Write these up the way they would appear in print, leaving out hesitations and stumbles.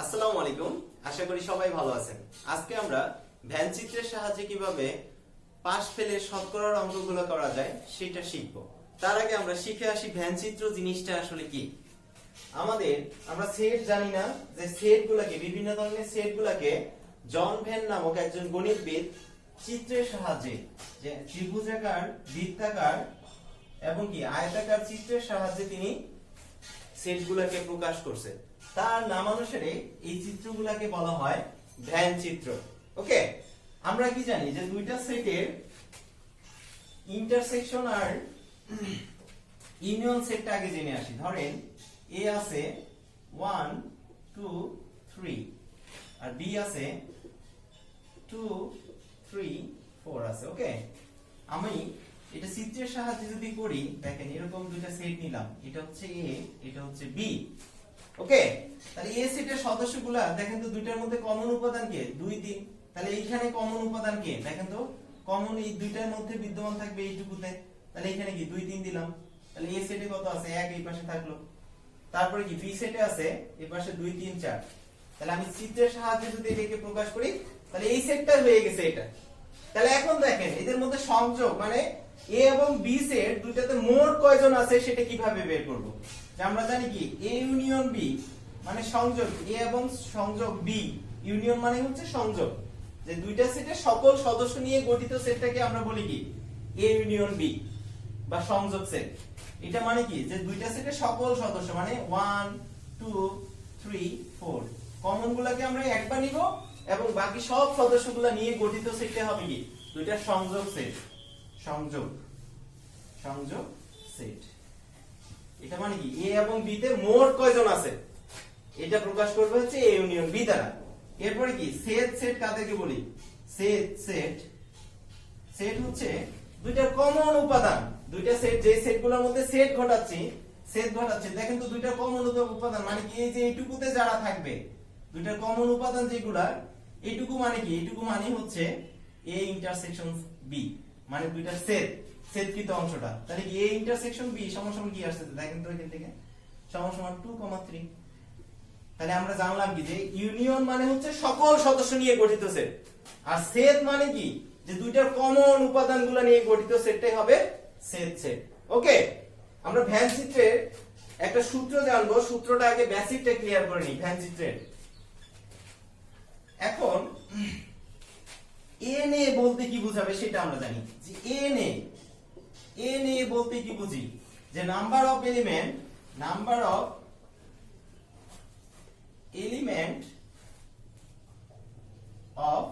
আসসালামু আলাইকুম, আশা করি সবাই ভালো আছেন। আজকে আমরা ভ্যান চিত্রের সাহায্যে কিভাবে পাশ ফেলের শতকরার অঙ্কগুলো করা যায় সেটা শিখব। তার আগে আমরা শিখে আসি ভ্যান চিত্র জিনিসটা আসলে কি। আমরা সেট জানি না, যে সেটগুলোকে বিভিন্ন ধরনের সেটগুলোকে জন ভ্যান নামক একজন গণিতবিদ চিত্রের সাহায্যে, যে ত্রিভুজাকার, বৃত্তাকার এবং কি আয়তাকার চিত্রের সাহায্যে তিনি সেটগুলোকে প্রকাশ করছে। তার নামানুসারে এই চিত্রগুলোকে বলা হয় ভ্যান চিত্র। ওকে, আমরা কি জানি যে দুইটা সেটের ইন্টারসেকশন আর ইউনিয়ন সেটটা আগে জেনে আসি। ধরেন এ আছে 1 2 3 আর বি আছে 2 3 4 আছে। ওকে, আমি এটা চিত্রের সাহায্যে যদি করি, দেখেন এরকম দুইটা সেট নিলাম, এটা হচ্ছে এ, এটা হচ্ছে বি। ওকে, তাহলে এ সেটের সদস্যগুলা দেখেন তো দুইটার মধ্যে কমন উপাদান কে? 2 3। তাহলে এইখানে কমন উপাদান কে? দেখেন তো কমন এই দুইটার মধ্যে বিদ্যমান থাকবে এইটুকুতে। তাহলে এখানে কি 2 3 দিলাম। তাহলে এ সেটে কত আছে? 1 এই পাশে থাকলো। তারপরে কি বি সেটে আছে এই পাশে 2 3 4। তাহলে আমি চিত্রের সাহায্যে যদি এটাকে প্রকাশ করি, তাহলে এই সেটটা হয়ে গেছে এটা। তাহলে এখন দেখেন এদের মধ্যে সংযোগ, মানে এ এবং বি সেট দুইটাতে মোট কয়জন আছে সেটা কিভাবে বের করব। যে আমরা জানি কি এ ইউনিয়ন বি মানে সংযোগ, এ এবং সংযোগ বি, ইউনিয়ন মানে হচ্ছে সংযোগ। যে দুইটা সেটের সকল সদস্য নিয়ে গঠিত সেটটাকে আমরা বলি কি এ ইউনিয়ন বি বা সংযোগ সেট। এটা মানে কি যে দুইটা সেটের সকল সদস্য মানে 1 2 3 4 কমন গুলাকে আমরা একবার নিব এবং বাকি সব সদস্যগুলা নিয়ে গঠিত সেটটা হবে কি দুইটা সংযোগ সেট। সংযোগ সেট, এটা মানে কি এ এবং বি তে মোট কয়জন আছে এটা প্রকাশ করবে হচ্ছে এ ইউনিয়ন বি দ্বারা। এরপরে কি সেট কাদেরকে বলি? সেট হচ্ছে দুইটার কমন উপাদান। দুইটা সেট, যে সেটগুলোর মধ্যে সেট ঘটাচ্ছে দেখেন তো দুইটা কমন উপাদান মানে কি এই যে এইটুকুতে যারা থাকবে, দুইটার কমন উপাদান যেগুলা, এইটুকু মানে কি? এইটুকু মানে হচ্ছে এ ইন্টারসেকশন বি, মানে দুইটার সেটকৃত অংশটা। তাহলে কি এ ইন্টারসেকশন বি সমান কি আসছে দেখেন তো এখান থেকে সমান 2,3। তাহলে আমরা জানলাম কি যে ইউনিয়ন মানে হচ্ছে সকল সদস্য নিয়ে গঠিত সেট, আর সেট মানে কি যে দুইটার কমন উপাদানগুলো নিয়ে গঠিত সেটটাই হবে সেট। ওকে, আমরা ভ্যান চিত্রের একটা সূত্র জানবো। সূত্রটা আগে বেসিকটা ক্লিয়ার করে নিই ভ্যান চিত্রের। এখন এন এ বলতে কি বোঝাবে সেটা আমরা জানি। যে এন এ বলতে কি বুঝি? যে নাম্বার অফ এলিমেন্ট অফ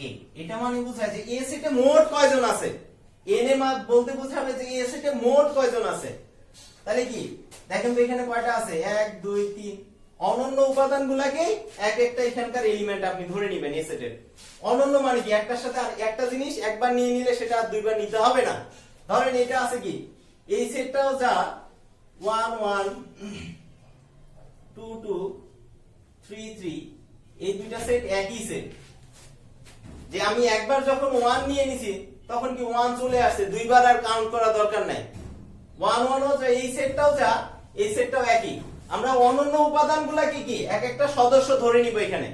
এ, এটা মানে বোঝায় যে এ সেটে মোট কয়জন আছে। এন এ বলতে বোঝাবে যে এ সেটে মোট কয়জন আছে। তাহলে কি দেখেন তো এখানে কয়টা আছে? 1 2 3। অনন্য উপাদানগুলোকে এক একটা এখানকার এলিমেন্ট আপনি ধরে নেবেন এ সেটের। অনন্য মানে কি একটার সাথে আর একটা জিনিস একবার নিয়ে নিলে সেটা আর দুইবার নিতে হবে না। ধরেন এটা আছে কি এই সেটটাও যা 1 1 2 2 3 3, এই দুইটা সেট একই সেট। যে আমি একবার যখন 1 নিয়ে নিছি তখন কি 1 চলে আসছে, দুইবার আর কাউন্ট করা দরকার নাই। 1 1 ও যা, এই সেটটাও যা, এই সেটটাও একই। আমরা অনন্য উপাদানগুলোকে কি এক একটা সদস্য ধরে নিব এখানে।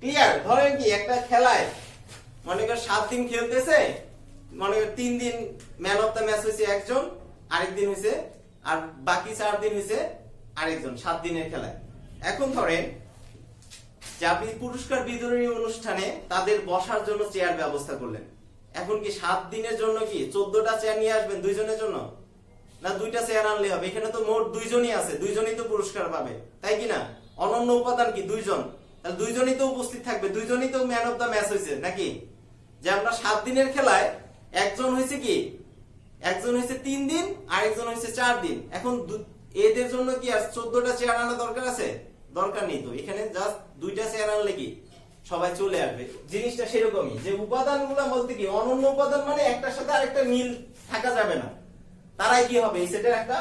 ক্লিয়ার? ধরেন কি একটা খেলায় মনে কর 7 দিন খেলতেছে, মনে কর 3 দিন ম্যান অফ দ্য ম্যাচ হইছে একজন, আরেক দিন হইছে, আর বাকি 4 দিন হইছে আরেকজন 7 দিনের খেলায়। এখন ধরেন যে আপনি পুরস্কার বিতরণী অনুষ্ঠানে তাদের বসার জন্য চেয়ার ব্যবস্থা করলেন। এখন কি 7 দিনের জন্য কি 14টা চেয়ার নিয়ে আসবেন দুইজনের জন্য? না, 2টা চেয়ার আনলে হবে। এখানে তো মোট দুইজনই আছে, দুইজনই তো পুরস্কার পাবে, তাই কি না? অনন্য উপাদান কি দুইজন, তাহলে দুইজনই তো উপস্থিত থাকবে, দুইজনই তো ম্যান অফ দ্য ম্যাচ হইছে নাকি? যে আমরা 7 দিনের খেলায় একজন হইছে কি, একজন হইছে 3 দিন আর একজন হইছে 4 দিন। এখন এদের জন্য কি আর 14টা চেয়ার আনা দরকার আছে? দরকার নেই। তো এখানে জাস্ট 2টা চেয়ার আনলে কি সবাই চলে আসবে। জিনিসটা সেরকমই, যে উপাদানগুলো বলতে কি অনন্য উপাদান মানে একটার সাথে আরেকটা মিল থাকা যাবে না, তারাই কি হবে এই সেটের একটা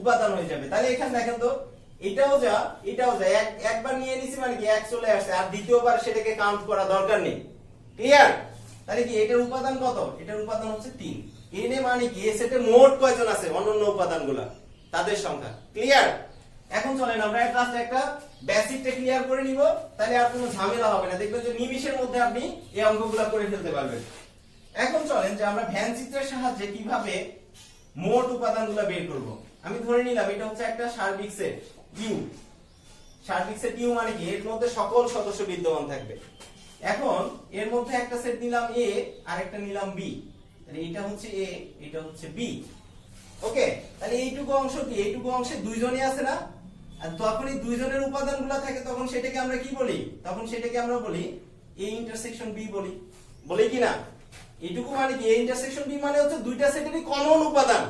উপাদান হয়ে যাবে। তাহলে এখানে দেখেন তো এটাও যা একবার নিয়ে নিছি মানে কি এক চলে আসছে, আর দ্বিতীয়বার সেটাকে কাউন্ট করা দরকার নেই। ক্লিয়ার? তাহলে কি এটার উপাদান কত? এটার উপাদান হচ্ছে 3। এন এ মানে কি এ সেটে মোট কয়জন আছে অনন্য উপাদানগুলা, তাদের সংখ্যা। ক্লিয়ার? এখন চলেন আমরা জাস্ট একটা বেসিকটা ক্লিয়ার করে নিব, তাহলে আর কোনো ঝামেলা হবে না, দেখবেন যে নিমিষের মধ্যে আপনি এই অঙ্কগুলো করে ফেলতে পারবেন। এখন চলেন যে আমরা ভ্যান চিত্রের সাহায্যে কিভাবে মোট উপাদানগুলো বের করব। আমি ধরে নিলাম এটা হচ্ছে একটা সার্বিক সেট ইউ। সার্বিক সেট ইউ মানে কি, এর মধ্যে সকল সদস্য বিদ্যমান থাকবে। এখন এর মধ্যে একটা সেট নিলাম এ আর একটা নিলাম বি, তাহলে এটা হচ্ছে এ, এটা হচ্ছে বি। ওকে, তাহলে এইটুকু অংশ কি, এইটুকু অংশে দুইজনই আছে না, আর তখন এই দুইজনের উপাদানগুলো থাকে তখন সেটাকে আমরা কি বলি, তখন সেটাকে আমরা বলি এ ইন্টারসেকশন বি বলি, বলি কি না? এইটুকু মানে কি, এ ইন্টারসেকশন বি মানে হচ্ছে দুইটা সেটেরই কমন উপাদান,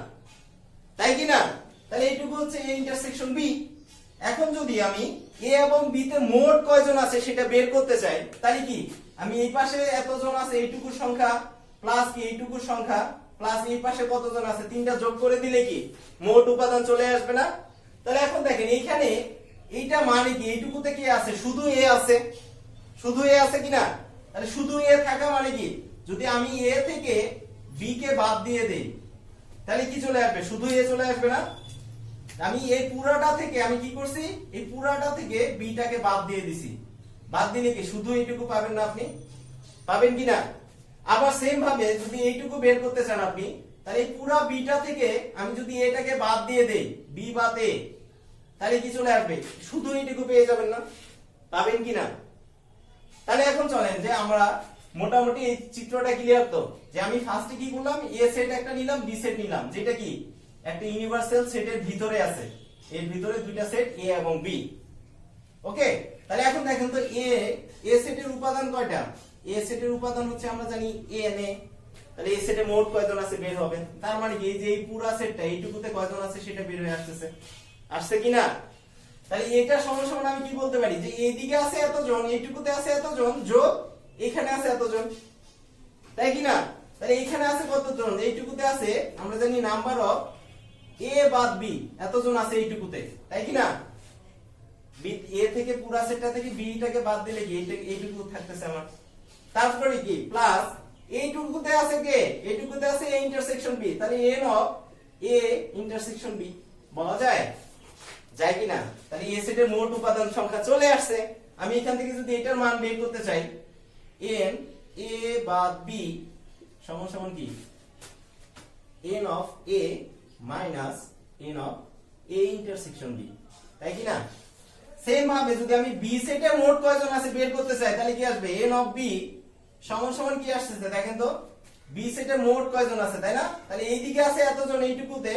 তাই কি না? তাহলে এইটুকু হচ্ছে এ ইন্টারসেকশন বি। এখন যদি আমি এ এবং বি তে মোট কয়জন আছে সেটা বের করতে চাই, তাহলে কি আমি এই পাশে এতজন আছে এইটুকুর সংখ্যা প্লাস কি এইটুকুর সংখ্যা প্লাস এই পাশে কতজন আছে তিনটা যোগ করে দিলে কি মোট উপাদান চলে আসবে না? তাহলে এখন দেখেন এইখানে এইটা মানে কি, এইটুকুতে কি আছে, শুধু এ আছে, শুধু এ আছে কিনা? তাহলে শুধু এ থাকা মানে কি, যদি আমি এ থেকে বি কে বাদ দিয়ে দেই তাহলে কি চলে আসবে, শুধু এ চলে আসবে না? আমি এই পুরাটা থেকে আমি কি করছি, এই পুরাটা থেকে বিটাকে বাদ দিয়ে দিছি, বাদ দিলে কি শুধু এইটুকু পাবেন না? আপনি পাবেন কিনা? আবার সেম ভাবে যদি এইটুকু বের করতে চান আপনি, তাহলে এই পুরা বিটা থেকে আমি যদি এটাকে বাদ দিয়ে দেই, বি বাদ এ, তাহলে কি চলে আসবে, শুধু এইটুকু পেয়ে যাবেন না? পাবেন কিনা? তাহলে এখন চলেন যে আমরা মোটামুটি এই চিত্রটা ক্লিয়ার তো, যে আমি ফার্স্টে কি করলাম, এ সেট একটা নিলাম, বি সেট নিলাম, যেটা কি একটা ইউনিভার্সাল সেটের ভিতরে আছে, এর ভিতরে দুইটা সেট এ এবং বি। ওকে, তাহলে এখন দেখেন তো এ সেটের উপাদান কয়টা? এ সেটের উপাদান হচ্ছে আমরা জানি এন এ, তাহলে এই সেটে মোট কয়জন আছে বের হবে, তার মানে কি এই যে এই পুরা সেটটা এইটুকুতে কয়জন আছে সেটা বের হয়ে আসতেছে, আসছে কিনা? তাহলে এটা সমান সমান আমি কি বলতে পারি, যে এইদিকে আছে এতজন, এইটুকুতে আছে এতজন, যোগ এখানে আছে এতজন, তাই কিনা? তাহলে এখানে আছে কতজন, এইটুকুতে আছে আমরা জানি নাম্বার অফ এ বাদ বি, এতজন আছে এইটুকুতে, তাই কিনা? এ থেকে পুরা সেটটা থেকে বি টাকে বাদ দিলে কি এইটুকু থাকতেছে আমার, তারপরে কি প্লাস এইটুকুতে আছে কে, এইটুকুতে আছে এ ইন্টারসেকশন বি, তাহলে n of A intersection B বলা যায়, যায় কিনা? তাহলে এ সেটের মোট উপাদান সংখ্যা চলে আসছে। আমি এখান থেকে যদি এটার মান বের করতে চাই, এন এ বাদ বি সমান সমান কি n of A minus n of A intersection B, তাই কিনা? সেম ভাবে যদি আমি বি সেটের মোট কয়জন আছে বের করতে চাই, তাহলে কি আসবে, এন অফ বি সমান সমান কি আসছে দেখেন তো, বি সেটের মোট কয়জন আছে, তাই না? তাহলে এইদিকে আছে এতজন এইটুকুতে,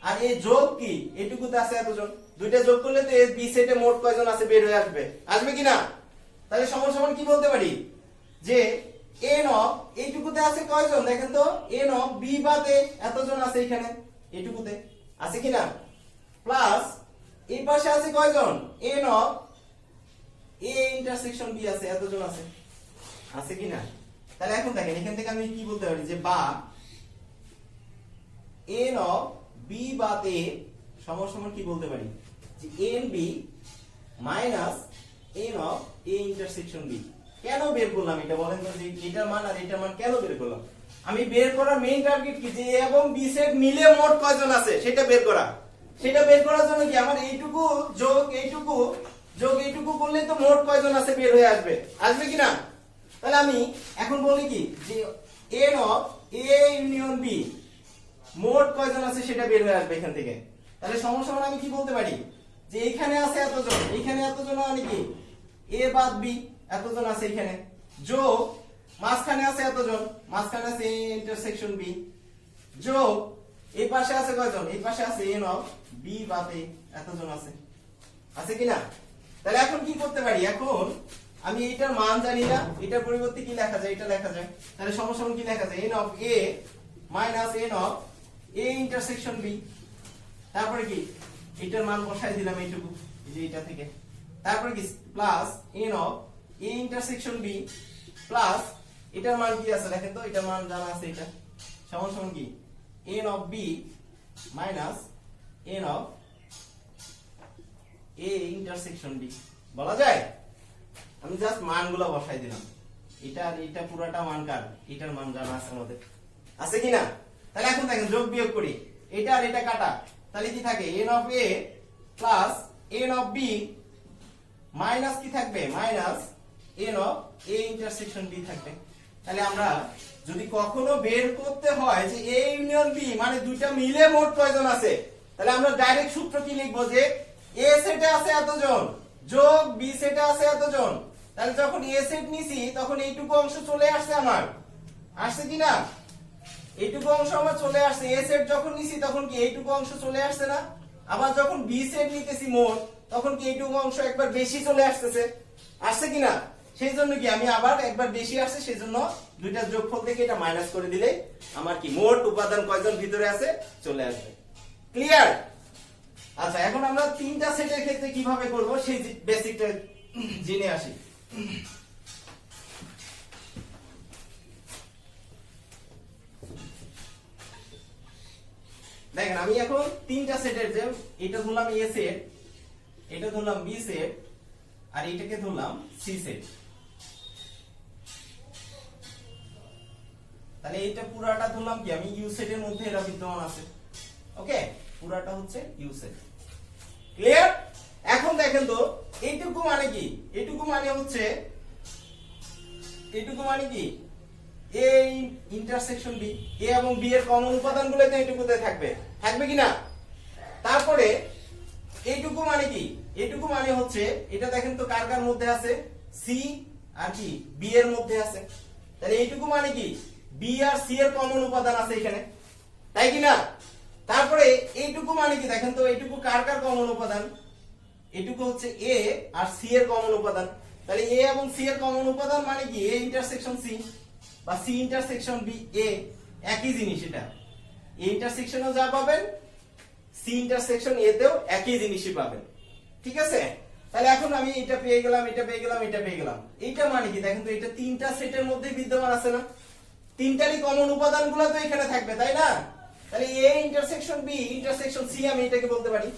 আর এই যোগ কি এইটুকুতে আছে এতজন, দুইটা যোগ করলে তো এই বি সেটে মোট কয়জন আছে বের হয়ে আসবে, আসবে কিনা? তাহলে সমান সমান কি বলতে পারি, যে এন অফ এইটুকুতে আছে কয়জন দেখেন তো, এন অফ বি বাদে এতজন আছে এখানে এইটুকুতে, আছে কিনা? প্লাস এই পাশে আছে কয়জন, n of A intersection B আছে এতজন আছে, আছে কিনা? তাহলে এখন দেখেন এখান থেকে আমি কি বলতে পারি, যে বা এন অফ বি বাদ এ সমান সমান কি বলতে পারি, যে n B minus n of A intersection B. কেন বের করলাম এটা বলেন তো, যে এটার মান আর এটার মান কেন বের করলাম? আমি বের করার মেইন টার্গেট কি, যে এ এবং বি সেট মিলে মোট কয়জন আছে সেটা বের করা। সেটা বের করার জন্য কি আমার এইটুকু যোগ এইটুকু যোগ এইটুকু করলে তো মোট কয়জন আছে বের হয়ে আসবে, আসবে কিনা? তাহলে আমি এখন বলি কি, যে n of A union B মোট কয়জন আছে সেটা বের হয়ে আসবে এখান থেকে। তাহলে সমান সমান আমি কি বলতে পারি, যে এখানে আছে এতজন, এখানে এতজন মানে কি এ বাদ বি এতজন আছে এখানে, যোগ মাঝখানে আছে এতজন, মাঝখানে আছে এ ইন্টারসেকশন বি, যোগ এই পাশে আছে কয়জন, এই পাশে আছে এন অফ বি বাদ এ এতজন আছে, আছে কিনা? তাহলে এখন কি করতে পারি, এখন আমি এটার মান জানি না, এটার পরিবর্তে কি লেখা যায়, এটা লেখা যায়। তাহলে সমান সমান কি লেখা যায়, n of A minus n of A intersection B, তারপরে কি এটার মান বসাই দিলাম এইটুকু, এই যে এটা থেকে, তারপরে কি plus n of A intersection B plus এটার মান কি আছে দেখেন তো, এটার মান জানা আছে, এটা সমান সমান কি n of B minus n of A intersection B বলা যায়। আমি জাস্ট মানগুলো বসাই দিলাম, এটা আর এটা পুরাটা মান কার, এটার মান জানা আছে আমাদের, আছে কিনা? তাহলে এখন দেখেন যোগ বিয়োগ করি, এটা আর এটা কাটা, তাহলে কি থাকে N of A plus n of b minus কি থাকবে minus n of a intersection b থাকবে। তাহলে আমরা যদি কখনো বের করতে হয় যে a ইউনিয়ন b মানে দুইটা মিলে মোট কয়জন আছে, তাহলে আমরা ডাইরেক্ট সূত্র কি লিখবো যে a সেটে আছে এতজন যোগ b সেটে আছে এতজন। তাহলে যখন a সেট নিছি তখন এইটুকু অংশ চলে আসছে আমার, আসছে কি না? এইটুকু অংশ আমার চলে আসছে। a সেট যখন নিছি তখন কি এইটুকু অংশ চলে আসছে না? আবার যখন b সেট নিতেছি মোট তখন কি এইটুকু অংশ একবার বেশি চলে আসতেছে, আসছে কি না? সেই জন্য কি আমি আবার একবার বেশি আসছে, সেই জন্য দুইটা যোগফল থেকে এটা মাইনাস করে দিলে আমার কি মোট উপাদান কয়জন ভিতরে আছে চলে আসবে। ক্লিয়ার? আচ্ছা, এখন আমরা তিনটা সেটের ক্ষেত্রে কিভাবে করব সেই বেসিকটা জেনে আসি। দেখেন আমি এখন তিনটা সেটের যে এটা ধরলাম a সেট, এটা ধরলাম b সেট, আর এটাকে ধরলাম c সেট। তাহলে এটা পুরাটা ধরলাম কি আমি ইউ সেটের মধ্যে এরা বিদ্যমান আছে। ওকে, পুরাটা হচ্ছে ইউ সেট। ক্লিয়ার? এখন দেখেন তো এইটুকু মানে কি? এইটুকু মানে হচ্ছে এইটুকু মানে কি a ইন্টারসেকশন b, a এবং b এর কমন উপাদানগুলো তো এইটুকুতে থাকবে, থাকবে কি না? তারপরে এইটুকু মানে কি? এইটুকু মানে হচ্ছে এটা দেখেন তো কার কার মধ্যে আছে, c আর কি b এর মধ্যে আছে। তাহলে এইটুকু মানে কি b আর c এর কমন উপাদান আছে এখানে, তাই কি না? তারপরে এইটুকু মানে কি দেখেন তো এইটুকু কার কার কমন উপাদান, এইটুকু হচ্ছে a আর c এর কমন উপাদান। তাহলে a এবং c এর কমন উপাদান মানে কি a ইন্টারসেকশন c বা c ইন্টারসেকশন b a একই জিনিস। এটা a ইন্টারসেকশনও যা পাবেন c ইন্টারসেকশন a তেও একই জিনিসই পাবেন। ঠিক আছে? তাহলে এখন আমি এটা পেয়ে গেলাম, এটা পেয়ে গেলাম, এটা পেয়ে গেলাম। এইটা মানে কি দেখেন তো এটা তিনটা সেটের মধ্যে বিদ্যমান আছে না? তিনটারই কমন উপাদানগুলো তো এখানে থাকবে, তাই না? তাহলে a intersection b intersection c আমি এটাকে বলতে পারি,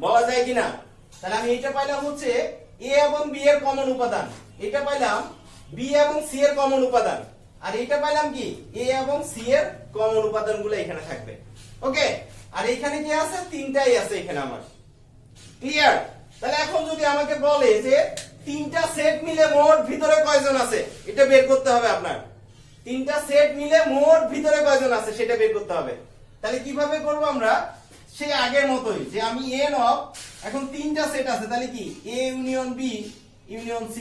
বলা যায় কি না? তাহলে আমি এটা পাইলাম হচ্ছে a এবং b এর কমন উপাদান, এটা পাইলাম b এবং c এর কমন উপাদান, আর এটা পাইলাম কি a এবং c এর কমন উপাদানগুলো এখানে থাকবে। ওকে, আর এখানে কি আছে? তিনটাই আছে এখানে আমার। ক্লিয়ার? তাহলে এখন যদি আমাকে বলে যে তিনটা সেট মিলে মোট ভিতরে কয়জন আছে এটা বের করতে হবে আপনার। তিনটা সেট মিলে মোট ভিতরে কয়জন আছে সেটা বের করতে হবে। তাহলে কিভাবে করব আমরা? সেই আগের মতই যে আমি n অফ, এখন তিনটা সেট আছে তাহলে কি a union b union c,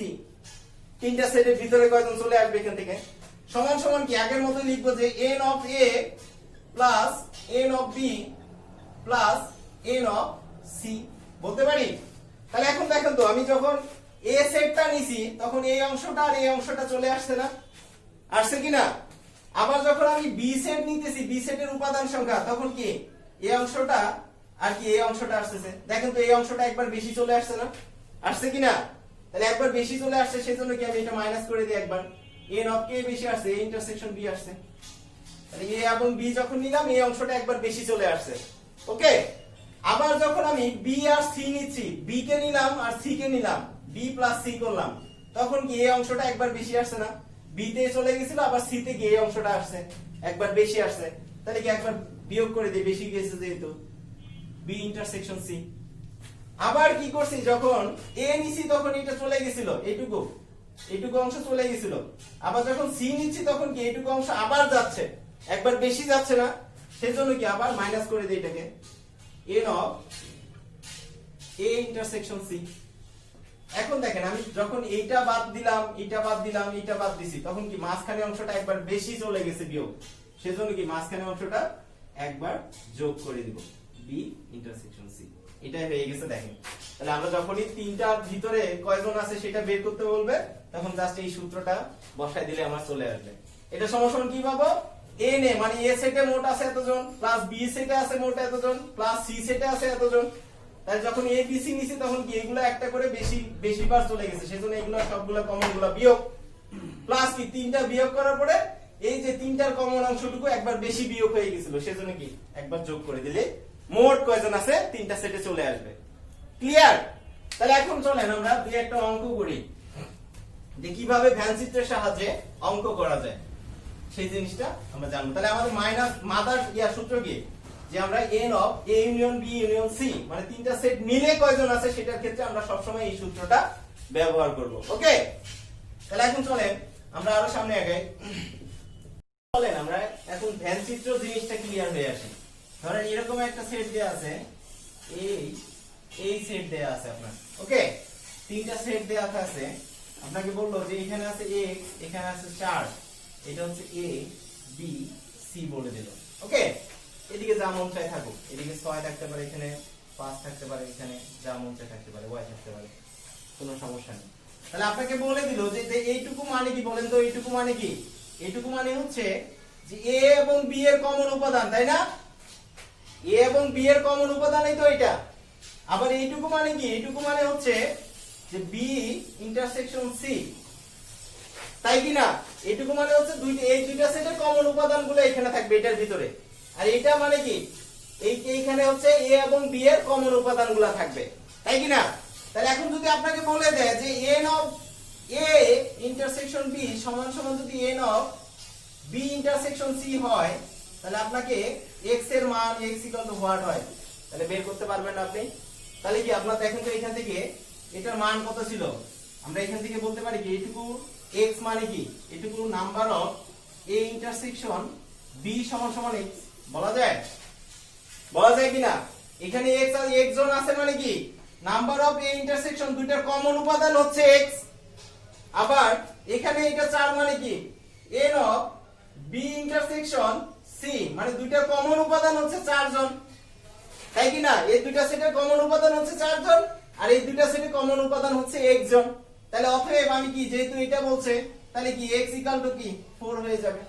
তিনটা সেটের ভিতরে কয়জন চলে আসবে এখান থেকে, সমান সমান কি আগের মতই লিখবো যে n of a plus n of b plus n of c বলতে পারি। তাহলে এখন দেখেন তো আমি যখন a সেটটা নিছি তখন এই অংশটা আর এই অংশটা চলে আসছে না, আসছে কি না? আবার যখন আমি b সেট নিতেছি, b সেটের উপাদান সংখ্যা, তখন কি এই অংশটা আর কি এই অংশটা আসছে। দেখেন তো এই অংশটা একবার বেশি চলে আসছে না, আসছে কি না? তাহলে একবার বেশি চলে আসছে, সেজন্য কি আমি এটা মাইনাস করে দিই একবার। n অফ k বেশি আসছে, a ইন্টারসেকশন b আসছে। তাহলে a এবং b যখন নিলাম এই অংশটা একবার বেশি চলে আসছে। ওকে, আবার যখন আমি b আর c নিচ্ছি, b কে নিলাম আর c কে নিলাম, b প্লাস c করলাম, তখন কি এই অংশটা একবার বেশি আসছে না? b তে চলে গেছিল, আবার c তে গিয়ে এই অংশটা আসছে, একবার বেশি আসছে। তাহলে কি একবার বিয়োগ করে দিই, বেশি গেছে যেহেতু, b ইন্টারসেকশন c। আবার কি করছি, যখন a নিছি তখন এটা চলে গেছিল, এইটুকু এইটুকু অংশ চলে গেছিল। আবার যখন c নিচ্ছি তখন কি এইটুকু অংশ আবার যাচ্ছে, একবার বেশি যাচ্ছে না, সেজন্য কি আবার মাইনাস করে দিই এটাকে, n of a intersection c। এখন দেখেন আমি যখন এইটা বাদ দিলাম, এটা বাদ দিলাম, এটা বাদ দিছি, তখন কি মাঝখানে অংশটা একবার বেশি চলে গেছে বিয়োগ, সেজন্য কি মাঝখানে অংশটা একবার যোগ করে দিব, b ইন্টারসেকশন c। এটাই হয়ে গেছে। দেখেন তাহলে আমরা যখনই তিনটার ভিতরে কয়জন আছে সেটা বের করতে বলবে, তখন জাস্ট এই সূত্রটা বসায় দিলে আমার চলে আসবে। এটা সমান কি পাবো, n এ মানে a সেটে মোট আছে এতজন, প্লাস b সেটে আছে মোট এতজন, প্লাস c সেটে আছে এতজন। তাহলে যখন a b c নিছি তখন কি এগুলো একটা করে বেশিবার চলে গেছে, সেজন্য এগুলো সবগুলো কমন গুলো বিয়োগ, প্লাস কি তিনটা বিয়োগ করার পরে এই যে তিনটার কমন অংশটুকু একবার বেশি বিয়োগ হয়ে গেছিল, সেজন্য কি একবার যোগ করে দিলে মোট কয়জন আছে তিনটা সেটে চলে আসবে। ক্লিয়ার? তাহলে এখন চলেন আমরা দুই একটা অঙ্ক করি যে কিভাবে ভ্যান চিত্রের সাহায্যে অঙ্ক করা যায়, সেই জিনিসটা আমরা জানবো। তাহলে আমাদের মাইনাস মাদার সূত্র কি, যে আমরা n of a union b union c মানে তিনটা সেট মিলে কয়জন আছে সেটার ক্ষেত্রে আমরা সবসময় এই সূত্রটা ব্যবহার করব। ওকে, তাহলে এখন চলেন আমরা আরো সামনে আগাই। চলেন আমরা এখন ভ্যান চিত্র জিনিসটা ক্লিয়ার হয়ে আসি। ধরেন এরকম একটা সেট দেয়া আছে, এই সেট দেয়া আছে আপনার। ওকে, তিনটা সেট দেয়া আছে, আপনাকে বললো যে এখানে আছে x, এখানে আছে 4, এটা হচ্ছে a b c বলে দিল। ওকে, এদিকে যা মন চায় থাকুক, এদিকে 6 থাকতে পারে, এখানে 5 থাকতে পারে, এখানে যা মন চায় থাকতে পারে, y থাকতে পারে, কোনো সমস্যা নেই। তাহলে আপনাকে বলে দিল যে এইটুকু মানে কি বলেন তো, এইটুকু মানে কি? এইটুকু মানে হচ্ছে যে a এবং b এর কমন উপাদান, তাই না? a এবং b এর কমন উপাদানই তো এটা। আবার এইটুকু মানে কি? এইটুকু মানে হচ্ছে যে b ইন্টারসেকশন c, তাই কি না? এইটুকু মানে হচ্ছে এই দুইটা সেটের কমন উপাদানগুলো এখানে থাকবে এটার ভিতরে। আর এটা মানে কি? এইখানে হচ্ছে a এবং b এর কমন উপাদানগুলো থাকবে, তাই কি না? তাহলে এখন যদি আপনাকে বলে দেয় যে n of a intersection b সমান সমান যদি n of b intersection c হয়, তাহলে আপনাকে x এর মান x ইকুয়াল টু হোয়াট হয় তাহলে বের করতে পারবেন না আপনি। তাহলে কি আপনার দেখেন তো এখান থেকে এটার মান কত ছিল? আমরা এখান থেকে বলতে পারি কি এইটুকু x মানে কি? এইটুকু number of a intersection b সমান সমান x বলা যায়? বলা যায় কিনা? এখানে x আর x জন আছে মানে কি নাম্বার অফ a ইন্টারসেকশন দুইটার কমন উপাদান হচ্ছে x। আবার এখানে এটা 4 মানে কি n of b intersection c মানে দুইটার কমন উপাদান হচ্ছে 4 জন, তাই কি না? এই দুইটা সেটের কমন উপাদান হচ্ছে 4 জন আর এই দুইটা সেটের কমন উপাদান হচ্ছে x জন। তাহলে অতএব আমি কি, যেহেতু এটা বলছে তাহলে কি x ইকুয়াল টু কি 4 হয়ে যাবে।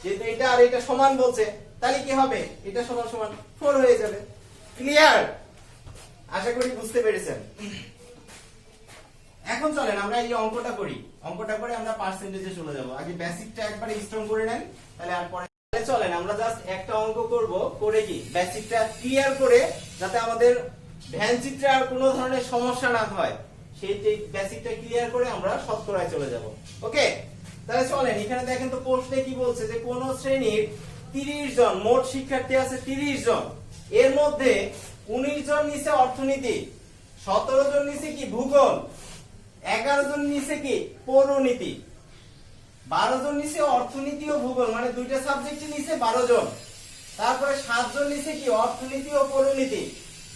যেহেতু এটা আর এটা সমান বলছে তাহলে কি হবে? এটা সমান সমান 4 হয়ে যাবে। ক্লিয়ার? আশা করি বুঝতে পেরেছেন। এখন চলেন আমরা এই অঙ্কটা করি। অঙ্কটা করে আমরা পার্সেন্টেজে চলে যাব। আগে বেসিকটা একবারে স্ট্রং করে নেন, তাহলে আর পরে চলেন আমরা জাস্ট একটা অঙ্ক করব, করে কি বেসিকটা ক্লিয়ার করে যাতে আমাদের ভ্যান চিত্রে আর কোনো ধরনের সমস্যা না হয় সেই বেসিকটা ক্লিয়ার করে আমরা শতকরায় চলে যাব। ওকে, তাহলে চলেন এখানে দেখেন তো প্রশ্নে কি বলছে যে কোন শ্রেণীর 30 জন, মোট শিক্ষার্থী আছে 30 জন, এর মধ্যে 19 জন নিচে অর্থনীতি, 17 জন নিচে কি ভূগোল, 11 জন নিচে কি পৌরনীতি, 12 জন নিচে অর্থনীতি ও ভূগোল মানে দুইটা সাবজেক্টে নিচে 12 জন, তারপরে 7 জন নিচে কি অর্থনীতি ও পৌরনীতি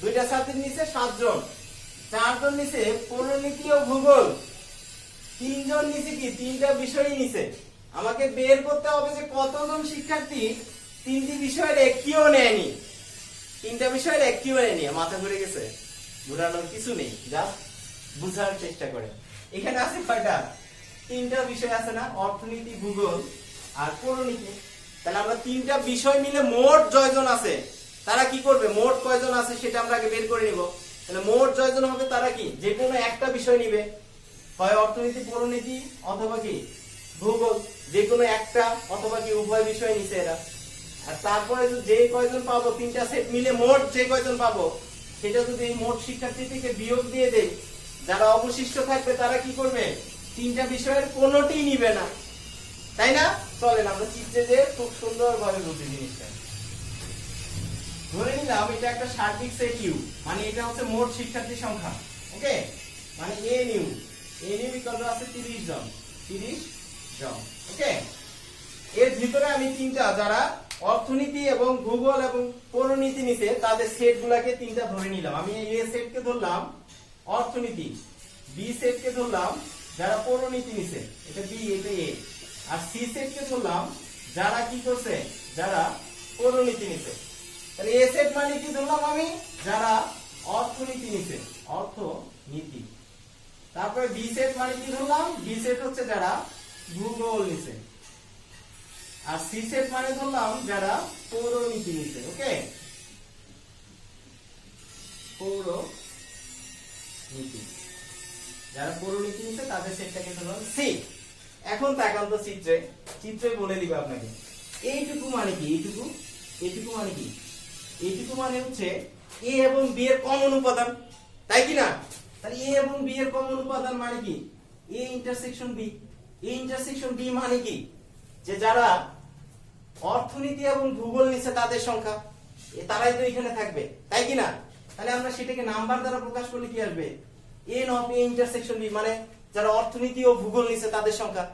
দুইটা সাবজেক্ট নিচে 7 জন, 4 জন নিচে পৌরনীতি ও ভূগোল, 3 জন নিচে কি তিনটা বিষয়ই নিচে। আমাকে বের করতে হবে যে কতজন শিক্ষার্থী তিনটি বিষয়ের একটিও নেয়নি, তিনটা বিষয়ের একটিও নেয়নি। মাথা ঘুরে গেছে? ঘুরানোর কিছু নেই, জাস্ট বুঝার চেষ্টা করে। এখানে আছে কয়টা? তিনটা বিষয় আছে না, অর্থনীতি, ভূগোল আর পৌরনীতি। তাহলে আমরা তিনটা বিষয় মিলে মোট জয়জন আছে, তারা কি করবে? মোট কয়জন আছে সেটা আমরা আগে বের করে নিব। তাহলে মোট জয়জন হবে তারা কি যে কোনো একটা বিষয় নিবে, হয় অর্থনীতি, পৌরনীতি অথবা কি ভূগোল, যে কোনো একটা অথবা কি উভয় বিষয় নিছে এরা। আর তারপরে যে কয়জন পাবো তিনটা সেট মিলে মোট যে কয়জন পাবো সেটা যদি এই মোট শিক্ষার্থী থেকে বিয়োগ দিয়ে দেই, যারা অবশিষ্ট থাকবে তারা কি করবে? তিনটা বিষয়ের কোনোটি নিবে না, তাই না? চলেন আমরা চিত্রে যে খুব সুন্দরভাবে বুঝি জিনিসটা। ধরে নিলাম এটা একটা সার্বিক সেট ইউ, মানে এটা হচ্ছে মোট শিক্ষার্থী সংখ্যা। ওকে, মানে এ নিউ ইকুয়াল টু আছে 30 জন, 30 জন। ওকে, এর ভিতরে আমি তিনটা যারা অর্থনীতি এবং ভূগোল এবং পৌরনীতি নিচে তাদের সেট গুলাকে তিনটা ধরে নিলাম। আমি এ সেট কে ধরলাম অর্থনীতি, বি সেট কে ধরলাম যারা পৌরনীতি নিচে, এটা বি এটা এ, আর সি সেট কে ধরলাম যারা কি করছে, যারা পৌরনীতি নিচে। তাহলে এ সেট মানে কি ধরলাম আমি? যারা অর্থনীতি নিচে, অর্থনীতি। তারপরে বি সেট মানে কি ধরলাম? বি সেট হচ্ছে যারা ভূগোল নিচে। আর সি সেট মানে ধরলাম যারা পৌরনীতি নিচে। ওকে, পৌরনীতি, যারা পৌরনীতি নিচে তাদের সেটটাকে ধরলাম সি। এখন তাকান তো চিত্রে, চিত্রে বলে দিব আপনাকে এইটুকু মানে কি, এইটুকু, এইটুকু মানে কি? এইটুকু মানে হচ্ছে এ এবং বি এর কমন উপাদান, তাই কি না? তাহলে এ এবং বি এর কমন উপাদান মানে কি? A intersection B. A intersection B মানে কি? যে যারা অর্থনীতি এবং ভূগোল নিচে তাদের সংখ্যা, তারাই তো এখানে থাকবে, তাই কি না? তাহলে আমরা সেটাকে নাম্বার দ্বারা প্রকাশ করলে কি আসবে? N of A intersection B, মানে যারা অর্থনীতি ও ভূগোল নিছে তাদের সংখ্যা,